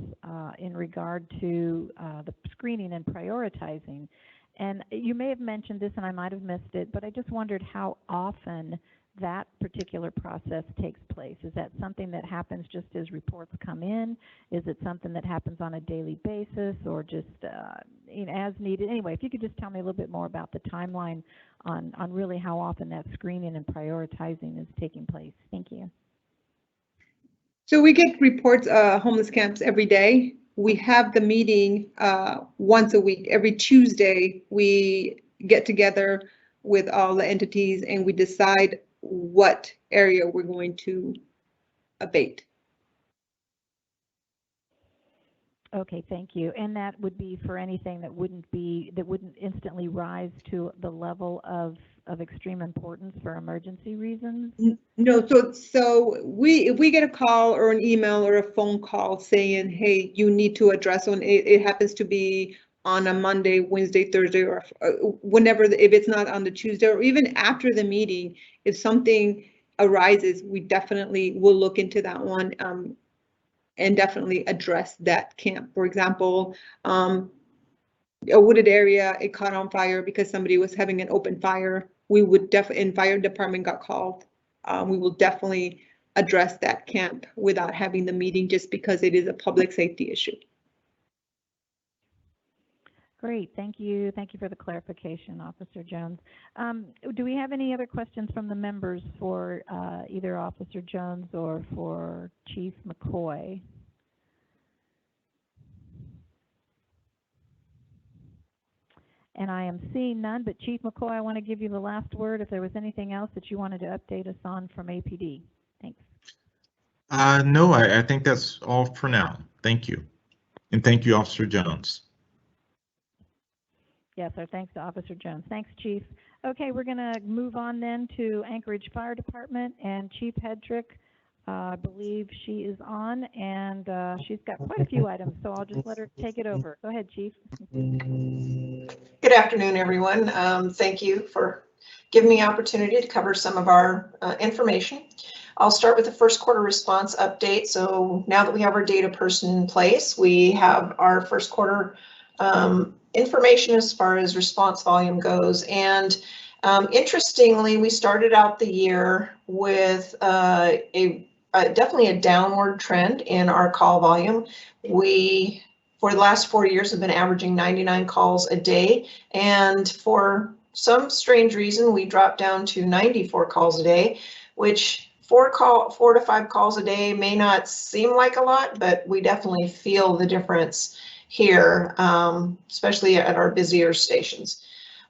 in regard to the screening and prioritizing. And you may have mentioned this and I might have missed it, but I just wondered how often that particular process takes place. Is that something that happens just as reports come in? Is it something that happens on a daily basis or just as needed? Anyway, if you could just tell me a little bit more about the timeline on really how often that screening and prioritizing is taking place. Thank you. So we get reports, homeless camps every day. We have the meeting once a week. Every Tuesday, we get together with all the entities and we decide what area we're going to abate. Okay, thank you. And that would be for anything that wouldn't instantly rise to the level of extreme importance for emergency reasons? No, so if we get a call or an email or a phone call saying, hey, you need to address on it happens to be on a Monday, Wednesday, Thursday, or whenever, if it's not on the Tuesday, or even after the meeting, if something arises, we definitely will look into that one and definitely address that camp. For example, a wooded area, it caught on fire because somebody was having an open fire. We would definitely, and fire department got called. We will definitely address that camp without having the meeting just because it is a public safety issue. Great, thank you. Thank you for the clarification, Officer Jones. Do we have any other questions from the members for either Officer Jones or for Chief McCoy? And I am seeing none, but Chief McCoy, I want to give you the last word if there was anything else that you wanted to update us on from APD. Thanks. No, I think that's all for now. Thank you. And thank you, Officer Jones. Yes, our thanks to Officer Jones. Thanks, Chief. Okay, we're going to move on then to Anchorage Fire Department, and Chief Hedrick, I believe she is on, and she's got quite a few items, so I'll just let her take it over. Go ahead, Chief. Good afternoon, everyone. Thank you for giving me the opportunity to cover some of our information. I'll start with the first quarter response update. So now that we have our data person in place, we have our first quarter information as far as response volume goes. And interestingly, we started out the year with definitely a downward trend in our call volume. We, for the last 4 years, have been averaging 99 calls a day. And for some strange reason, we dropped down to 94 calls a day, which 4 to 5 calls a day may not seem like a lot, but we definitely feel the difference here, especially at our busier stations.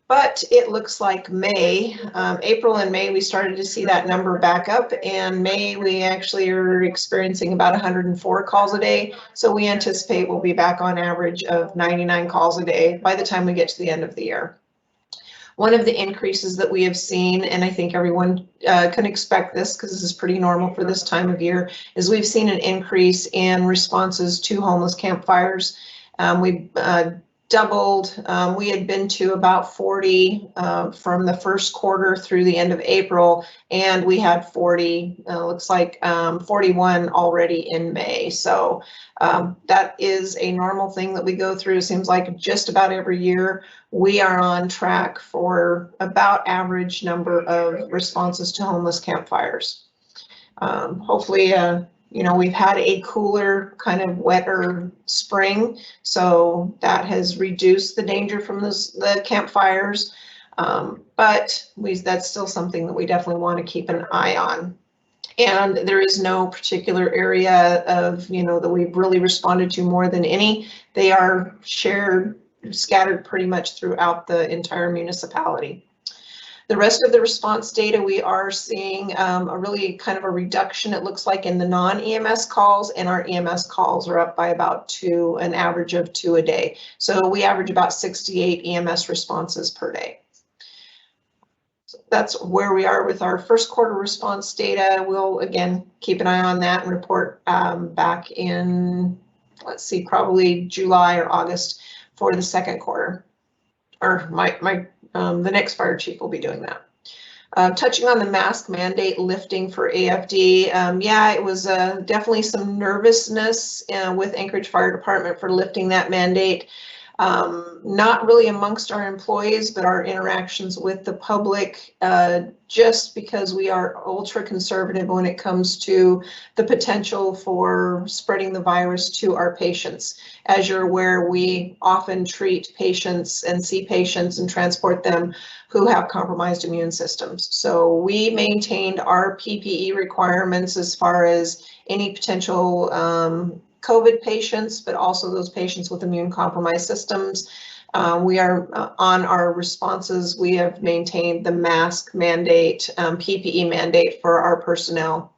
But it looks like April and May, we started to see that number back up, and May we actually are experiencing about 104 calls a day. So we anticipate we'll be back on average of 99 calls a day by the time we get to the end of the year. One of the increases that we have seen, and I think everyone can expect this because this is pretty normal for this time of year, is we've seen an increase in responses to homeless campfires. We doubled. We had been to about 40 from the first quarter through the end of April, and we had 40, looks like 41 already in May. So that is a normal thing that we go through. It seems like just about every year we are on track for about average number of responses to homeless campfires. Hopefully, you know, we've had a cooler, kind of wetter spring, so that has reduced the danger from the campfires. But that's still something that we definitely want to keep an eye on. And there is no particular area of, you know, that we've really responded to more than any. They are scattered pretty much throughout the entire municipality. The rest of the response data, we are seeing a really kind of a reduction, it looks like, in the non-EMS calls, and our EMS calls are up by about an average of 2 a day. So we average about 68 EMS responses per day. So that's where we are with our first quarter response data. We'll, again, keep an eye on that and report back in, let's see, probably July or August for the second quarter. Or the next fire chief will be doing that. Touching on the mask mandate lifting for AFD, yeah, it was definitely some nervousness with Anchorage Fire Department for lifting that mandate. Not really amongst our employees, but our interactions with the public, just because we are ultra conservative when it comes to the potential for spreading the virus to our patients. As you're aware, we often treat patients and see patients and transport them who have compromised immune systems. So we maintained our PPE requirements as far as any potential COVID patients, but also those patients with immune compromised systems. We are on our responses. We have maintained the mask mandate, PPE mandate for our personnel.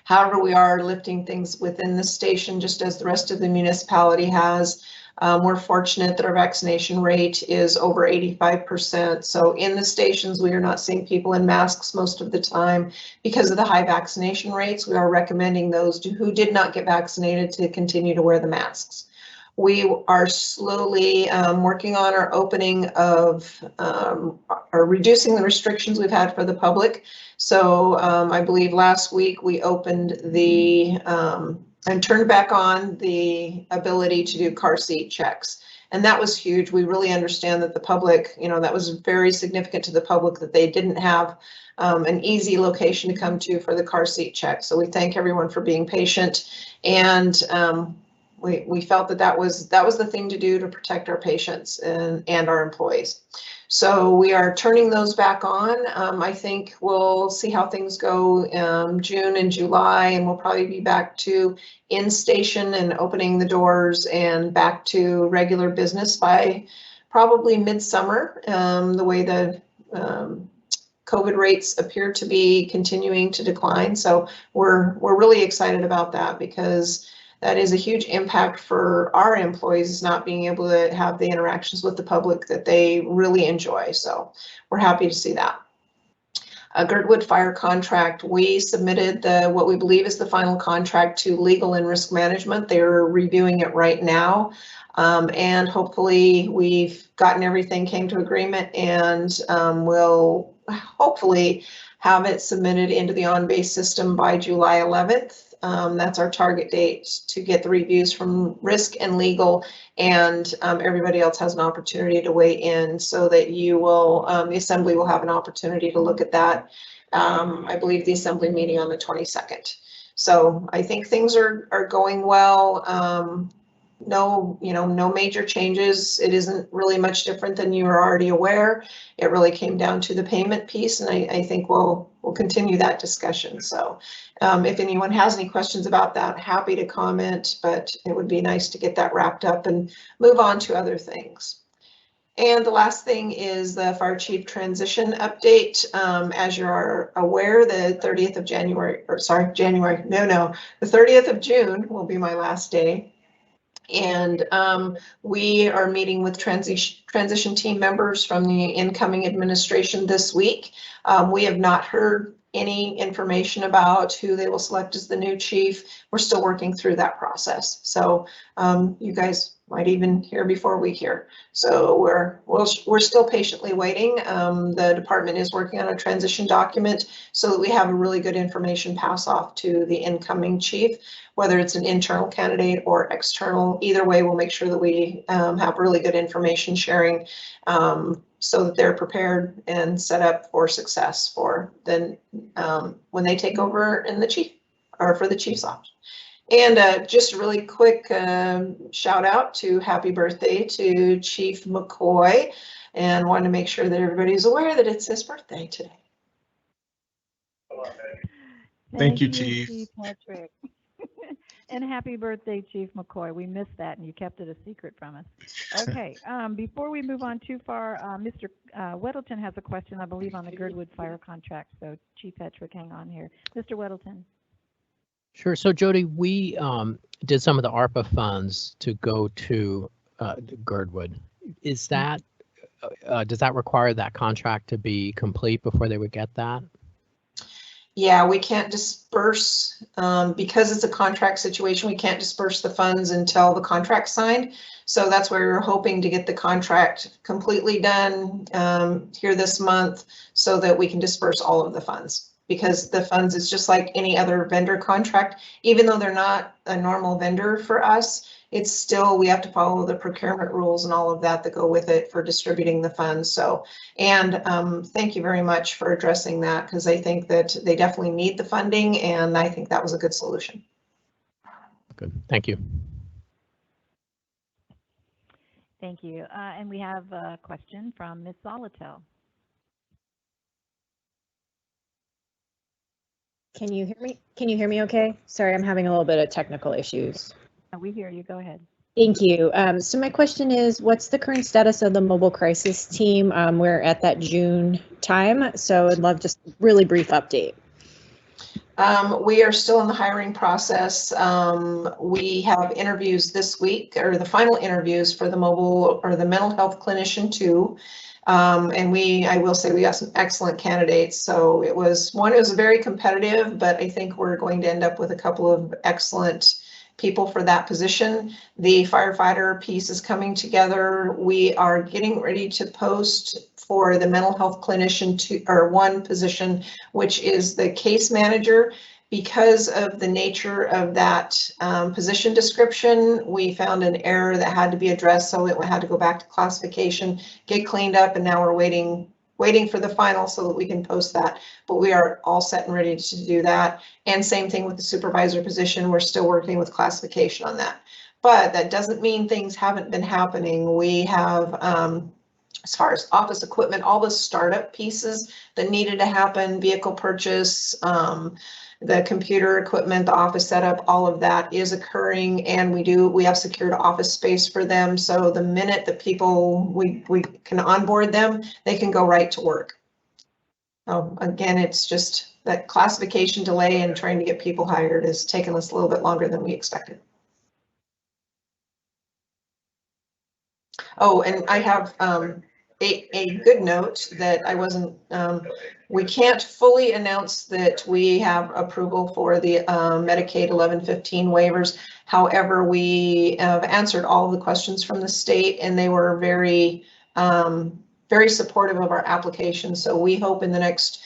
However, we are lifting things within the station just as the rest of the municipality has. We're fortunate that our vaccination rate is over 85%. So in the stations, we are not seeing people in masks most of the time because of the high vaccination rates. We are recommending those who did not get vaccinated to continue to wear the masks. We are slowly working on our opening of or reducing the restrictions we've had for the public. So I believe last week we opened and turned back on the ability to do car seat checks. And that was huge. We really understand that the public, you know, that was very significant to the public that they didn't have an easy location to come to for the car seat check. So we thank everyone for being patient. And we felt that that was the thing to do to protect our patients and our employees. So we are turning those back on. I think we'll see how things go June and July, and we'll probably be back to in-station and opening the doors and back to regular business by probably midsummer, the way the COVID rates appear to be continuing to decline. So we're really excited about that, because that is a huge impact for our employees, not being able to have the interactions with the public that they really enjoy. So we're happy to see that. A Girdwood fire contract, we submitted what we believe is the final contract to legal and risk management. They're reviewing it right now. And hopefully we've gotten everything, came to agreement, and we'll hopefully have it submitted into the on-base system by July 11th. That's our target date to get the reviews from risk and legal, and everybody else has an opportunity to weigh in, so that you will, the assembly will have an opportunity to look at that. I believe the assembly meeting on the 22nd. So I think things are going well. No major changes. It isn't really much different than you were already aware. It really came down to the payment piece, and I think we'll continue that discussion. So if anyone has any questions about that, happy to comment, but it would be nice to get that wrapped up and move on to other things. And the last thing is the fire chief transition update. As you are aware, the 30th of January, or sorry, the 30th of June will be my last day. And we are meeting with transition team members from the incoming administration this week. We have not heard any information about who they will select as the new chief. We're still working through that process. So you guys might even hear before we hear. So we're still patiently waiting. The department is working on a transition document so that we have a really good information pass off to the incoming chief, whether it's an internal candidate or external. Either way, we'll make sure that we have really good information sharing, so that they're prepared and set up for success for then when they take over in the chief, or for the chief's office. And just a really quick shout out to happy birthday to Chief McCoy, and wanted to make sure that everybody's aware that it's his birthday today. Thank you, Chief Patrick. And happy birthday, Chief McCoy. We missed that, and you kept it a secret from us. Okay, before we move on too far, Mr. Weddleton has a question, I believe, on the Girdwood fire contract. So, Chief Patrick, hang on here. Mr. Weddleton. Sure. So, Jody, we did some of the ARPA funds to go to Girdwood. Is that does that require that contract to be complete before they would get that? Yeah, we can't disperse because it's a contract situation. We can't disperse the funds until the contract's signed. So that's where we're hoping to get the contract completely done here this month, so that we can disperse all of the funds. Because the funds is just like any other vendor contract, even though they're not a normal vendor for us, it's still, we have to follow the procurement rules and all of that go with it for distributing the funds. So, and thank you very much for addressing that, because I think that they definitely need the funding, and I think that was a good solution. Good, thank you. Thank you. And we have a question from Ms. Zolotel. Can you hear me? Can you hear me okay? Sorry, I'm having a little bit of technical issues. We hear you. Go ahead. Thank you. So my question is, what's the current status of the mobile crisis team? We're at that June time, so I'd love just a really brief update. We are still in the hiring process. We have interviews this week, or the final interviews for the mobile or the mental health clinician 2. And I will say we got some excellent candidates. So it was very competitive, but I think we're going to end up with a couple of excellent people for that position. The firefighter piece is coming together. We are getting ready to post for the mental health clinician 2, or 1 position, which is the case manager. Because of the nature of that position description, we found an error that had to be addressed, so it had to go back to classification, get cleaned up, and now we're waiting for the final so that we can post that. But we are all set and ready to do that. And same thing with the supervisor position. We're still working with classification on that. But that doesn't mean things haven't been happening. We have, as far as office equipment, all the startup pieces that needed to happen, vehicle purchase, the computer equipment, the office setup, all of that is occurring, and we have secured office space for them. So the minute that we can onboard them, they can go right to work. So again, it's just that classification delay and trying to get people hired has taken us a little bit longer than we expected. Oh, and I have a good note that I wasn't, we can't fully announce that we have approval for the Medicaid 1115 waivers. However, we have answered all of the questions from the state, and they were very, very supportive of our application. So we hope in the next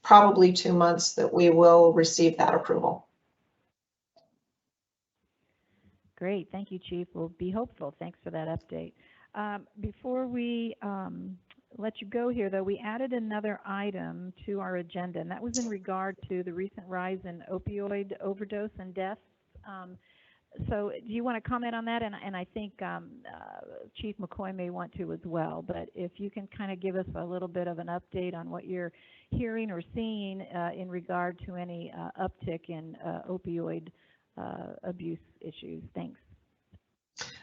probably 2 months that we will receive that approval. Great, thank you, Chief. We'll be hopeful. Thanks for that update. Before we let you go here, though, we added another item to our agenda, and that was in regard to the recent rise in opioid overdose and deaths. So do you want to comment on that? And I think Chief McCoy may want to as well, but if you can kind of give us a little bit of an update on what you're hearing or seeing in regard to any uptick in opioid abuse issues. Thanks.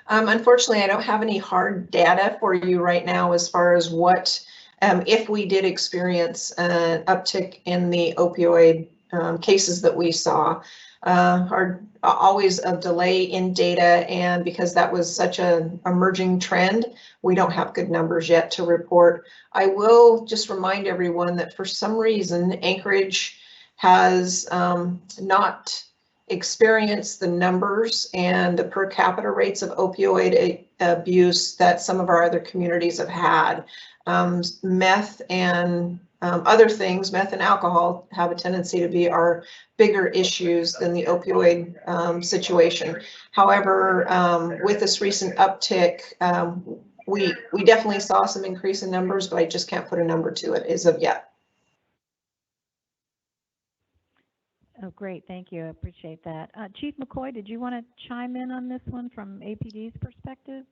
Unfortunately, I don't have any hard data for you right now as far as what, if we did experience an uptick in the opioid cases that we saw. Are always a delay in data, and because that was such an emerging trend, we don't have good numbers yet to report. I will just remind everyone that for some reason, Anchorage has not experience the numbers and the per capita rates of opioid abuse that some of our other communities have had. Meth and other things, meth and alcohol, have a tendency to be our bigger issues than the opioid situation. However, with this recent uptick, we definitely saw some increase in numbers, but I just can't put a number to it as of yet. Oh, great. Thank you. I appreciate that. Chief McCoy, did you want to chime in on this one from APD's perspective?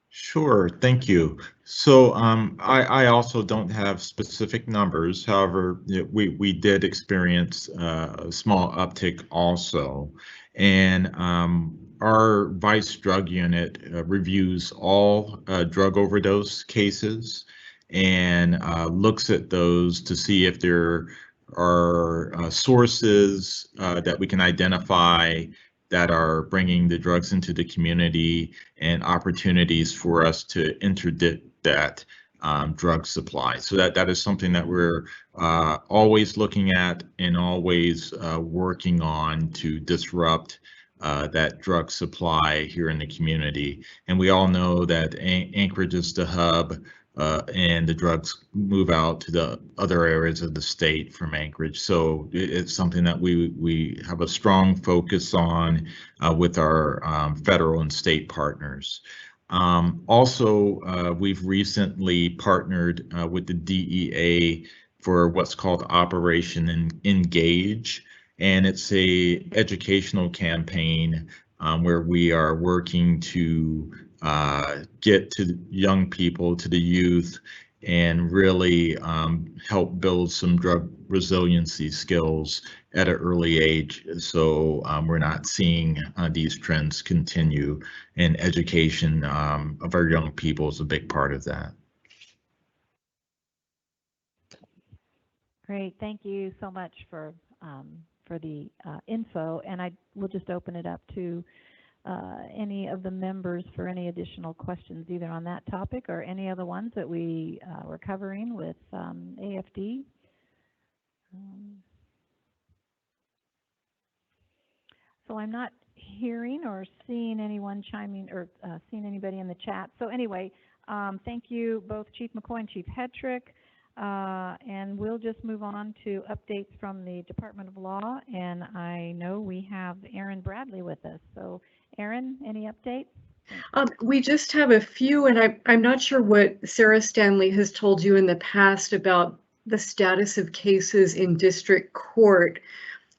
Sure, thank you. So I also don't have specific numbers. However, we did experience a small uptick also. And our Vice Drug Unit reviews all drug overdose cases and looks at those to see if there are sources that we can identify that are bringing the drugs into the community and opportunities for us to interdict that drug supply. So that is something that we're always looking at and always working on to disrupt that drug supply here in the community. And we all know that Anchorage is the hub, and the drugs move out to the other areas of the state from Anchorage. So it's something that we have a strong focus on with our federal and state partners. Also, we've recently partnered with the DEA for what's called Operation Engage, and it's a educational campaign where we are working to get to young people, to the youth, and really help build some drug resiliency skills at an early age. So we're not seeing these trends continue, and education of our young people is a big part of that. Great, thank you so much for the info, and I will just open it up to any of the members for any additional questions, either on that topic or any other ones that we were covering with AFD. So I'm not hearing or seeing anyone chiming or seeing anybody in the chat. So anyway, thank you both Chief McCoy and Chief Hetrick. And we'll just move on to updates from the Department of Law. And I know we have Erin Bradley with us. So Erin, any updates? We just have a few, and I'm not sure what Sarah Stanley has told you in the past about the status of cases in district court.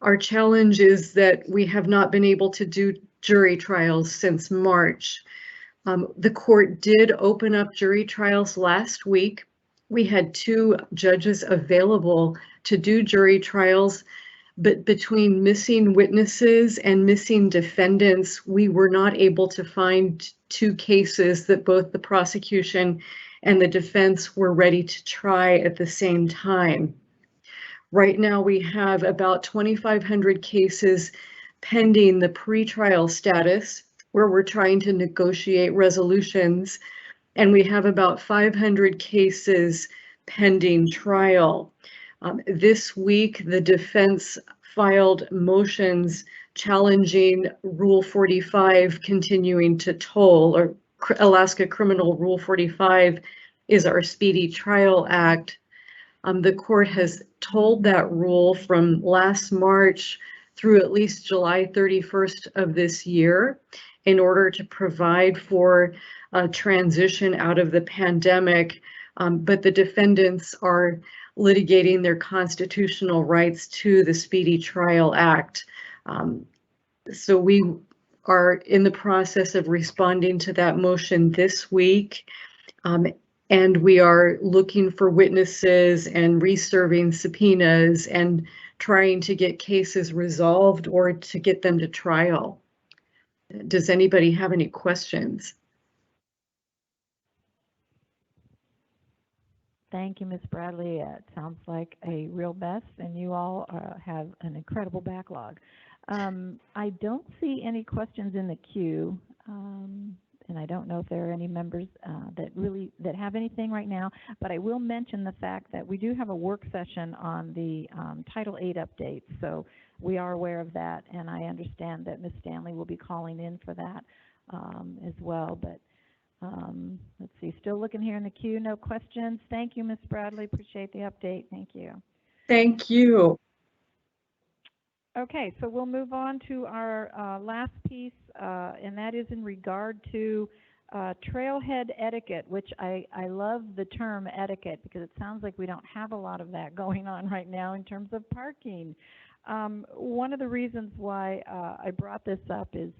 Our challenge is that we have not been able to do jury trials since March. The court did open up jury trials last week. We had 2 judges available to do jury trials, but between missing witnesses and missing defendants, we were not able to find 2 cases that both the prosecution and the defense were ready to try at the same time. Right now, we have about 2,500 cases pending the pretrial status, where we're trying to negotiate resolutions, and we have about 500 cases pending trial. This week, the defense filed motions challenging Rule 45 continuing to toll, or Alaska Criminal Rule 45 is our Speedy Trial Act. The court has tolled that rule from last March through at least July 31st of this year in order to provide for a transition out of the pandemic, but the defendants are litigating their constitutional rights to the Speedy Trial Act. So we are in the process of responding to that motion this week, and we are looking for witnesses and reserving subpoenas and trying to get cases resolved or to get them to trial. Does anybody have any questions? Thank you, Ms. Bradley. It sounds like a real mess, and you all have an incredible backlog. I don't see any questions in the queue, and I don't know if there are any members that have anything right now, but I will mention the fact that we do have a work session on the Title VIII updates, so we are aware of that, and I understand that Ms. Stanley will be calling in for that as well. But let's see, still looking here in the queue, no questions. Thank you, Ms. Bradley. Appreciate the update. Thank you. Thank you. Okay, so we'll move on to our last piece, and that is in regard to trailhead etiquette, which I love the term etiquette because it sounds like we don't have a lot of that going on right now in terms of parking. One of the reasons why I brought this up is,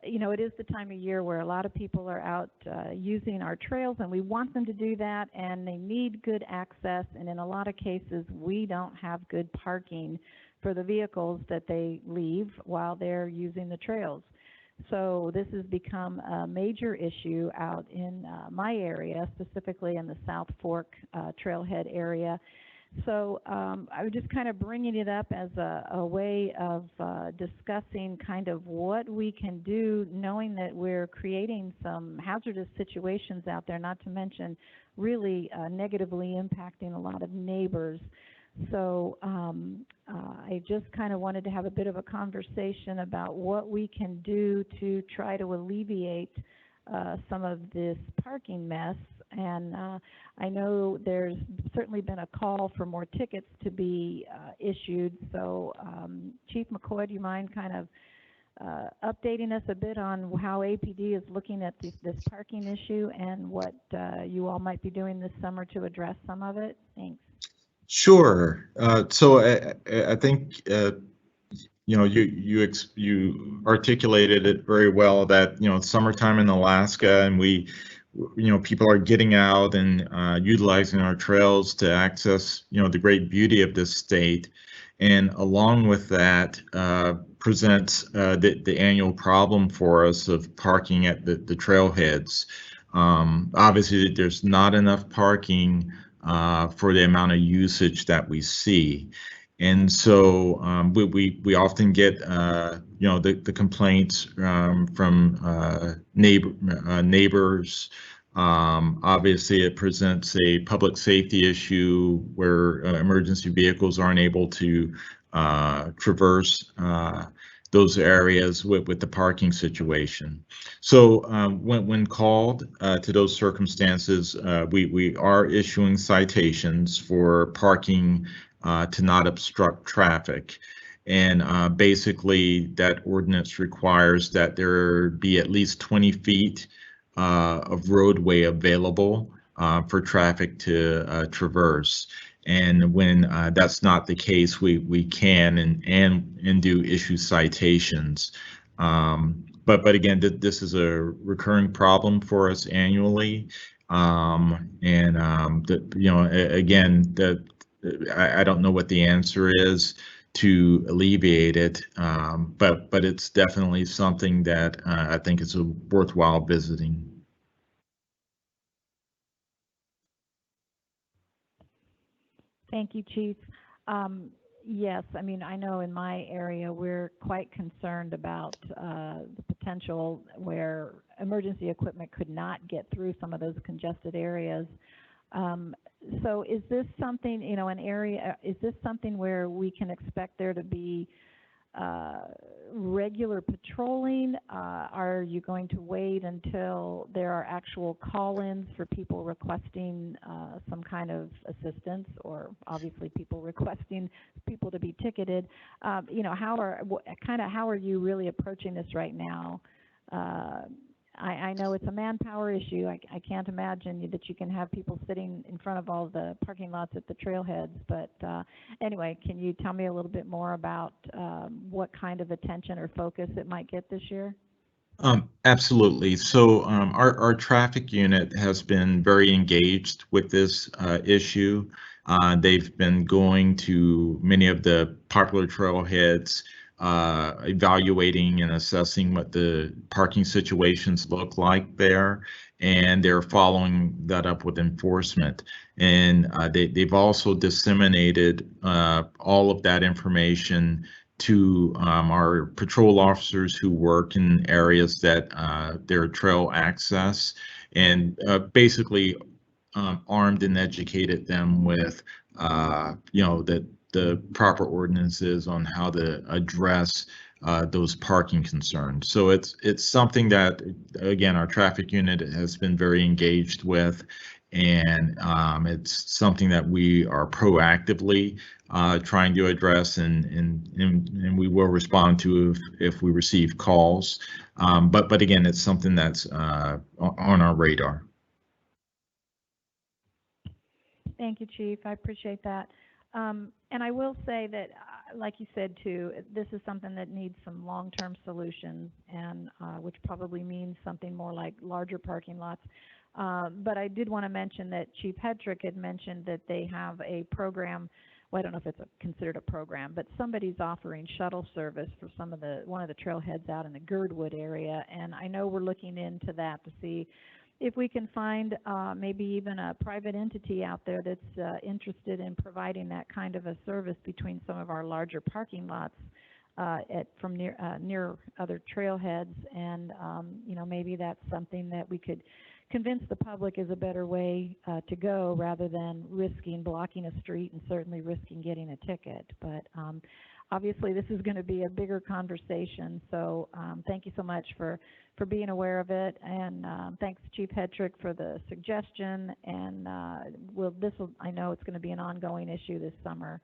you know, it is the time of year where a lot of people are out using our trails, and we want them to do that, and they need good access, and in a lot of cases we don't have good parking for the vehicles that they leave while they're using the trails. So this has become a major issue out in my area, specifically in the South Fork trailhead area. So I was just kind of bringing it up as a way of discussing kind of what we can do, knowing that we're creating some hazardous situations out there, not to mention really negatively impacting a lot of neighbors. So I just kind of wanted to have a bit of a conversation about what we can do to try to alleviate some of this parking mess. And I know there's certainly been a call for more tickets to be issued. So Chief McCoy, do you mind kind of updating us a bit on how APD is looking at this parking issue and what you all might be doing this summer to address some of it? Thanks. Sure. So I think you know, you articulated it very well that, you know, it's summertime in Alaska, and we, you know, people are getting out and utilizing our trails to access, you know, the great beauty of this state. And along with that presents the annual problem for us of parking at the trailheads. Obviously, there's not enough parking for the amount of usage that we see. And so we often get, you know, the complaints from neighbors. Obviously, it presents a public safety issue where emergency vehicles aren't able to traverse those areas with the parking situation. So when called to those circumstances, we are issuing citations for parking to not obstruct traffic. And basically that ordinance requires that there be at least 20 feet of roadway available for traffic to traverse. And when that's not the case, we can and do issue citations. but again, this is a recurring problem for us annually. Again, I don't know what the answer is to alleviate it, but it's definitely something that I think is worthwhile visiting. Thank you, Chief. Yes, I mean, I know in my area, we're quite concerned about the potential where emergency equipment could not get through some of those congested areas. So is this something, an area, is this something where we can expect there to be regular patrolling? Are you going to wait until there are actual call-ins for people requesting some kind of assistance, or obviously people requesting people to be ticketed? How are you really approaching this right now? I know it's a manpower issue. I can't imagine that you can have people sitting in front of all the parking lots at the trailheads. But anyway, can you tell me a little bit more about what kind of attention or focus it might get this year? Absolutely. So our traffic unit has been very engaged with this issue. They've been going to many of the popular trailheads, evaluating and assessing what the parking situations look like there, and they're following that up with enforcement. And they've also disseminated all of that information to our patrol officers who work in areas that there are trail access, and basically armed and educated them with the proper ordinances on how to address those parking concerns. So it's something that, again, our traffic unit has been very engaged with, and it's something that we are proactively trying to address, and we will respond to if we receive calls. But again, it's something that's on our radar. Thank you, Chief. I appreciate that. And I will say that, like you said too, this is something that needs some long-term solutions, and which probably means something more like larger parking lots. But I did want to mention that Chief Hedrick had mentioned that they have a program. Well, I don't know if it's considered a program, but somebody's offering shuttle service for one of the trailheads out in the Girdwood area, and I know we're looking into that to see if we can find maybe even a private entity out there that's interested in providing that kind of a service between some of our larger parking lots from near other trailheads, and maybe that's something that we could convince the public is a better way to go, rather than risking blocking a street and certainly risking getting a ticket. But obviously this is going to be a bigger conversation, so thank you so much for being aware of it, and thanks Chief Hedrick for the suggestion, and I know it's going to be an ongoing issue this summer,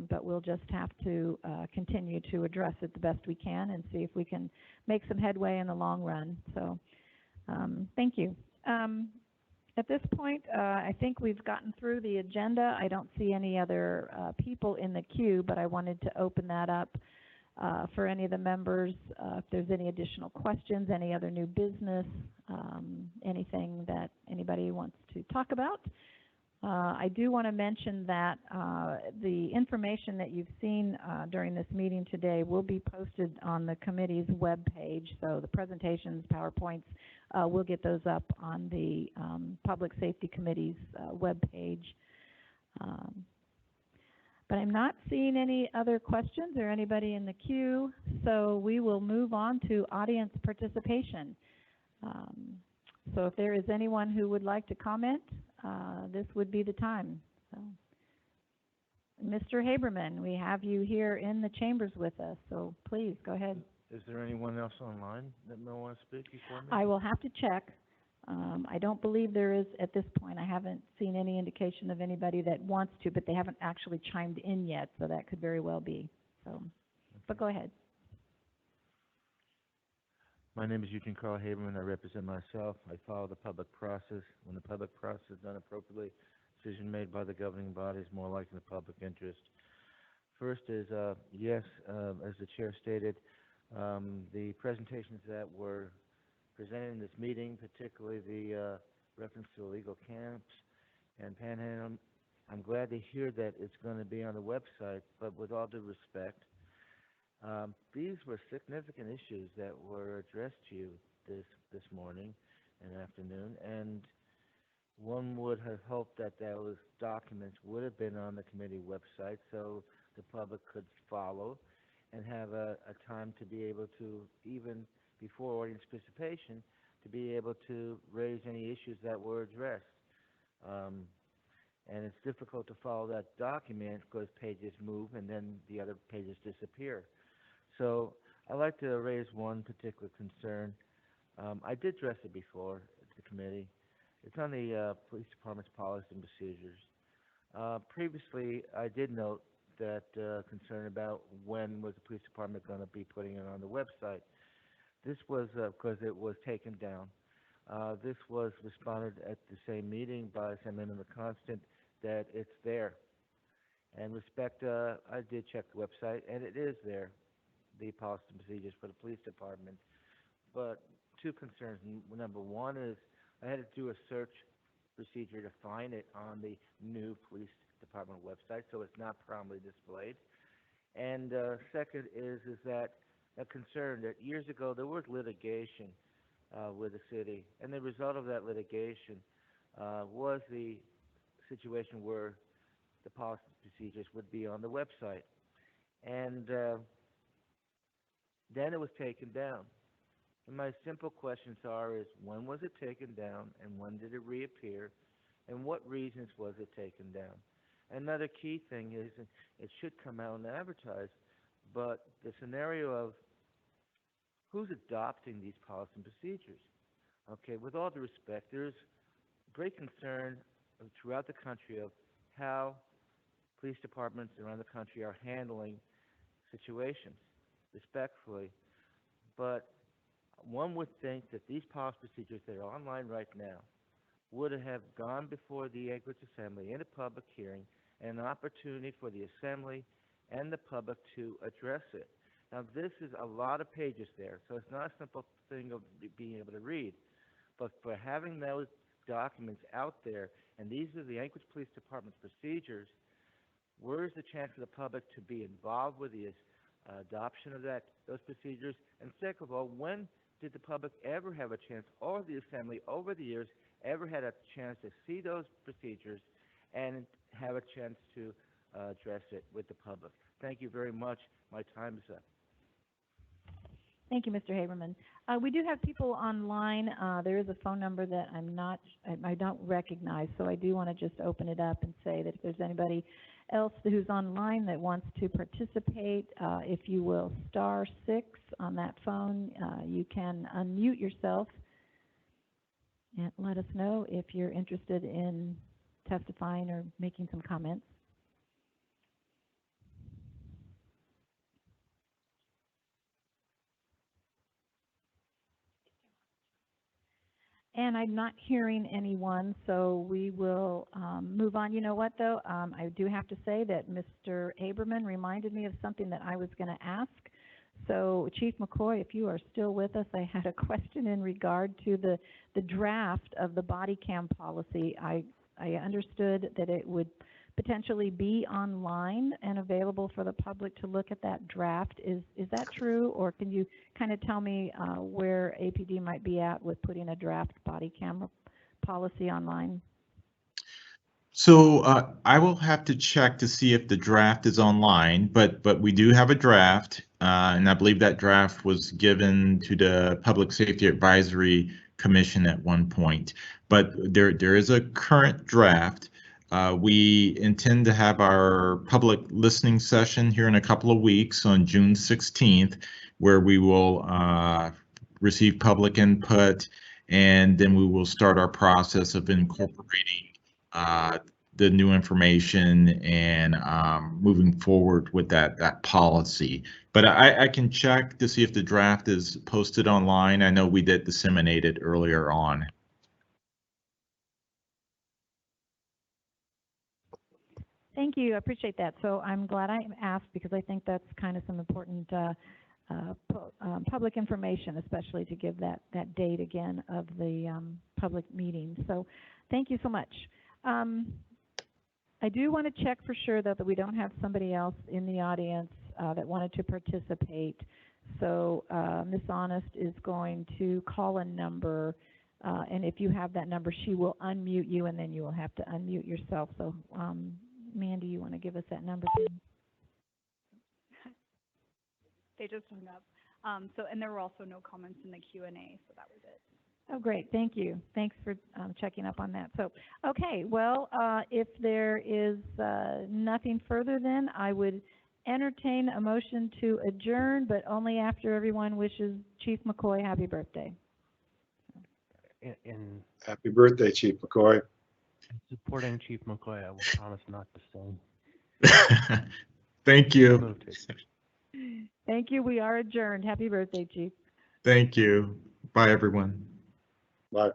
but we'll just have to continue to address it the best we can and see if we can make some headway in the long run. So thank you. At this point, I think we've gotten through the agenda. I don't see any other people in the queue, but I wanted to open that up for any of the members, if there's any additional questions, any other new business, anything that anybody wants to talk about. I do want to mention that the information that you've seen during this meeting today will be posted on the committee's webpage. So the presentations, PowerPoints, we'll get those up on the Public Safety Committee's webpage. But I'm not seeing any other questions or anybody in the queue, so we will move on to audience participation. So if there is anyone who would like to comment, this would be the time. So, Mr. Haberman, we have you here in the chambers with us, so please go ahead. Is there anyone else online that may want to speak before me? I will have to check. I don't believe there is at this point. I haven't seen any indication of anybody that wants to, but they haven't actually chimed in yet, so that could very well be. So, but go ahead. My name is Eugene Carl Haberman. I represent myself. I follow the public process. When the public process is done appropriately, decision made by the governing body is more likely in the public interest. First is, yes, as the chair stated, The presentations that were presented in this meeting, particularly the reference to illegal camps and panhandling, I'm glad to hear that it's going to be on the website, but with all due respect, these were significant issues that were addressed to you this morning and afternoon, and one would have hoped that those documents would have been on the committee website so the public could follow and have a time to be able to, even before audience participation, to be able to raise any issues that were addressed. And it's difficult to follow that document because pages move and then the other pages disappear. So I'd like to raise one particular concern. I did address it before at the committee. It's on the police department's policies and procedures. Previously, I did note that concern about when was the police department going to be putting it on the website. This was because it was taken down. This was responded at the same meeting by Senator McConstant that it's there. And respect, I did check the website, and it is there, the policies and procedures for the police department. But two concerns. Number one is I had to do a search procedure to find it on the new police department website, so it's not prominently displayed. And second is that a concern that years ago there was litigation with the city, and the result of that litigation was the situation where the policy procedures would be on the website. And then it was taken down. And my simple questions is when was it taken down and when did it reappear and what reasons was it taken down? Another key thing is it should come out and advertise, but the scenario of who's adopting these policies and procedures. Okay, with all due respect, there's great concern throughout the country of how police departments around the country are handling situations, respectfully. But one would think that these policy procedures that are online right now would have gone before the Anchorage Assembly in a public hearing and an opportunity for the Assembly and the public to address it. Now, this is a lot of pages there, so it's not a simple thing of being able to read. But for having those documents out there, and these are the Anchorage Police Department's procedures, where is the chance for the public to be involved with the adoption of those procedures? And second of all, when did the public ever have a chance, or the Assembly over the years, ever had a chance to see those procedures and have a chance to address it with the public? Thank you very much. My time is up. Thank you, Mr. Haberman. We do have people online. There is a phone number that I don't recognize, so I do want to just open it up and say that if there's anybody else who's online that wants to participate, if you will *6 on that phone, you can unmute yourself and let us know if you're interested in testifying or making some comments. And I'm not hearing anyone, so we will move on. You know what, though? I do have to say that Mr. Haberman reminded me of something that I was going to ask. So, Chief McCoy, if you are still with us, I had a question in regard to the draft of the body cam policy. I understood that it would potentially be online and available for the public to look at that draft. Is that true, or can you kind of tell me where APD might be at with putting a draft body camera policy online? So I will have to check to see if the draft is online, but we do have a draft, and I believe that draft was given to the Public Safety Advisory Commission at one point. But there is a current draft. We intend to have our public listening session here in a couple of weeks on June 16th, where we will receive public input, and then we will start our process of incorporating the new information and moving forward with that policy. But I can check to see if the draft is posted online. I know we did disseminate it earlier on. Thank you. I appreciate that. So I'm glad I asked because I think that's kind of some important public information, especially to give that date again of the public meeting. So thank you so much. I do want to check for sure, though, that we don't have somebody else in the audience that wanted to participate. So Ms. Honest is going to call a number, and if you have that number, she will unmute you, and then you will have to unmute yourself. So Mandy, you want to give us that number, please? They just hung up. And there were also no comments in the Q&A, so that was it. Oh, great. Thank you. Thanks for checking up on that. So, okay, well, if there is nothing further, then I would entertain a motion to adjourn, but only after everyone wishes Chief McCoy happy birthday. In Happy birthday, Chief McCoy. supporting Chief McCoy, I will promise not to sing. Thank you. Moved it. Thank you. We are adjourned. Happy birthday, Chief. Thank you. Bye, everyone. Bye.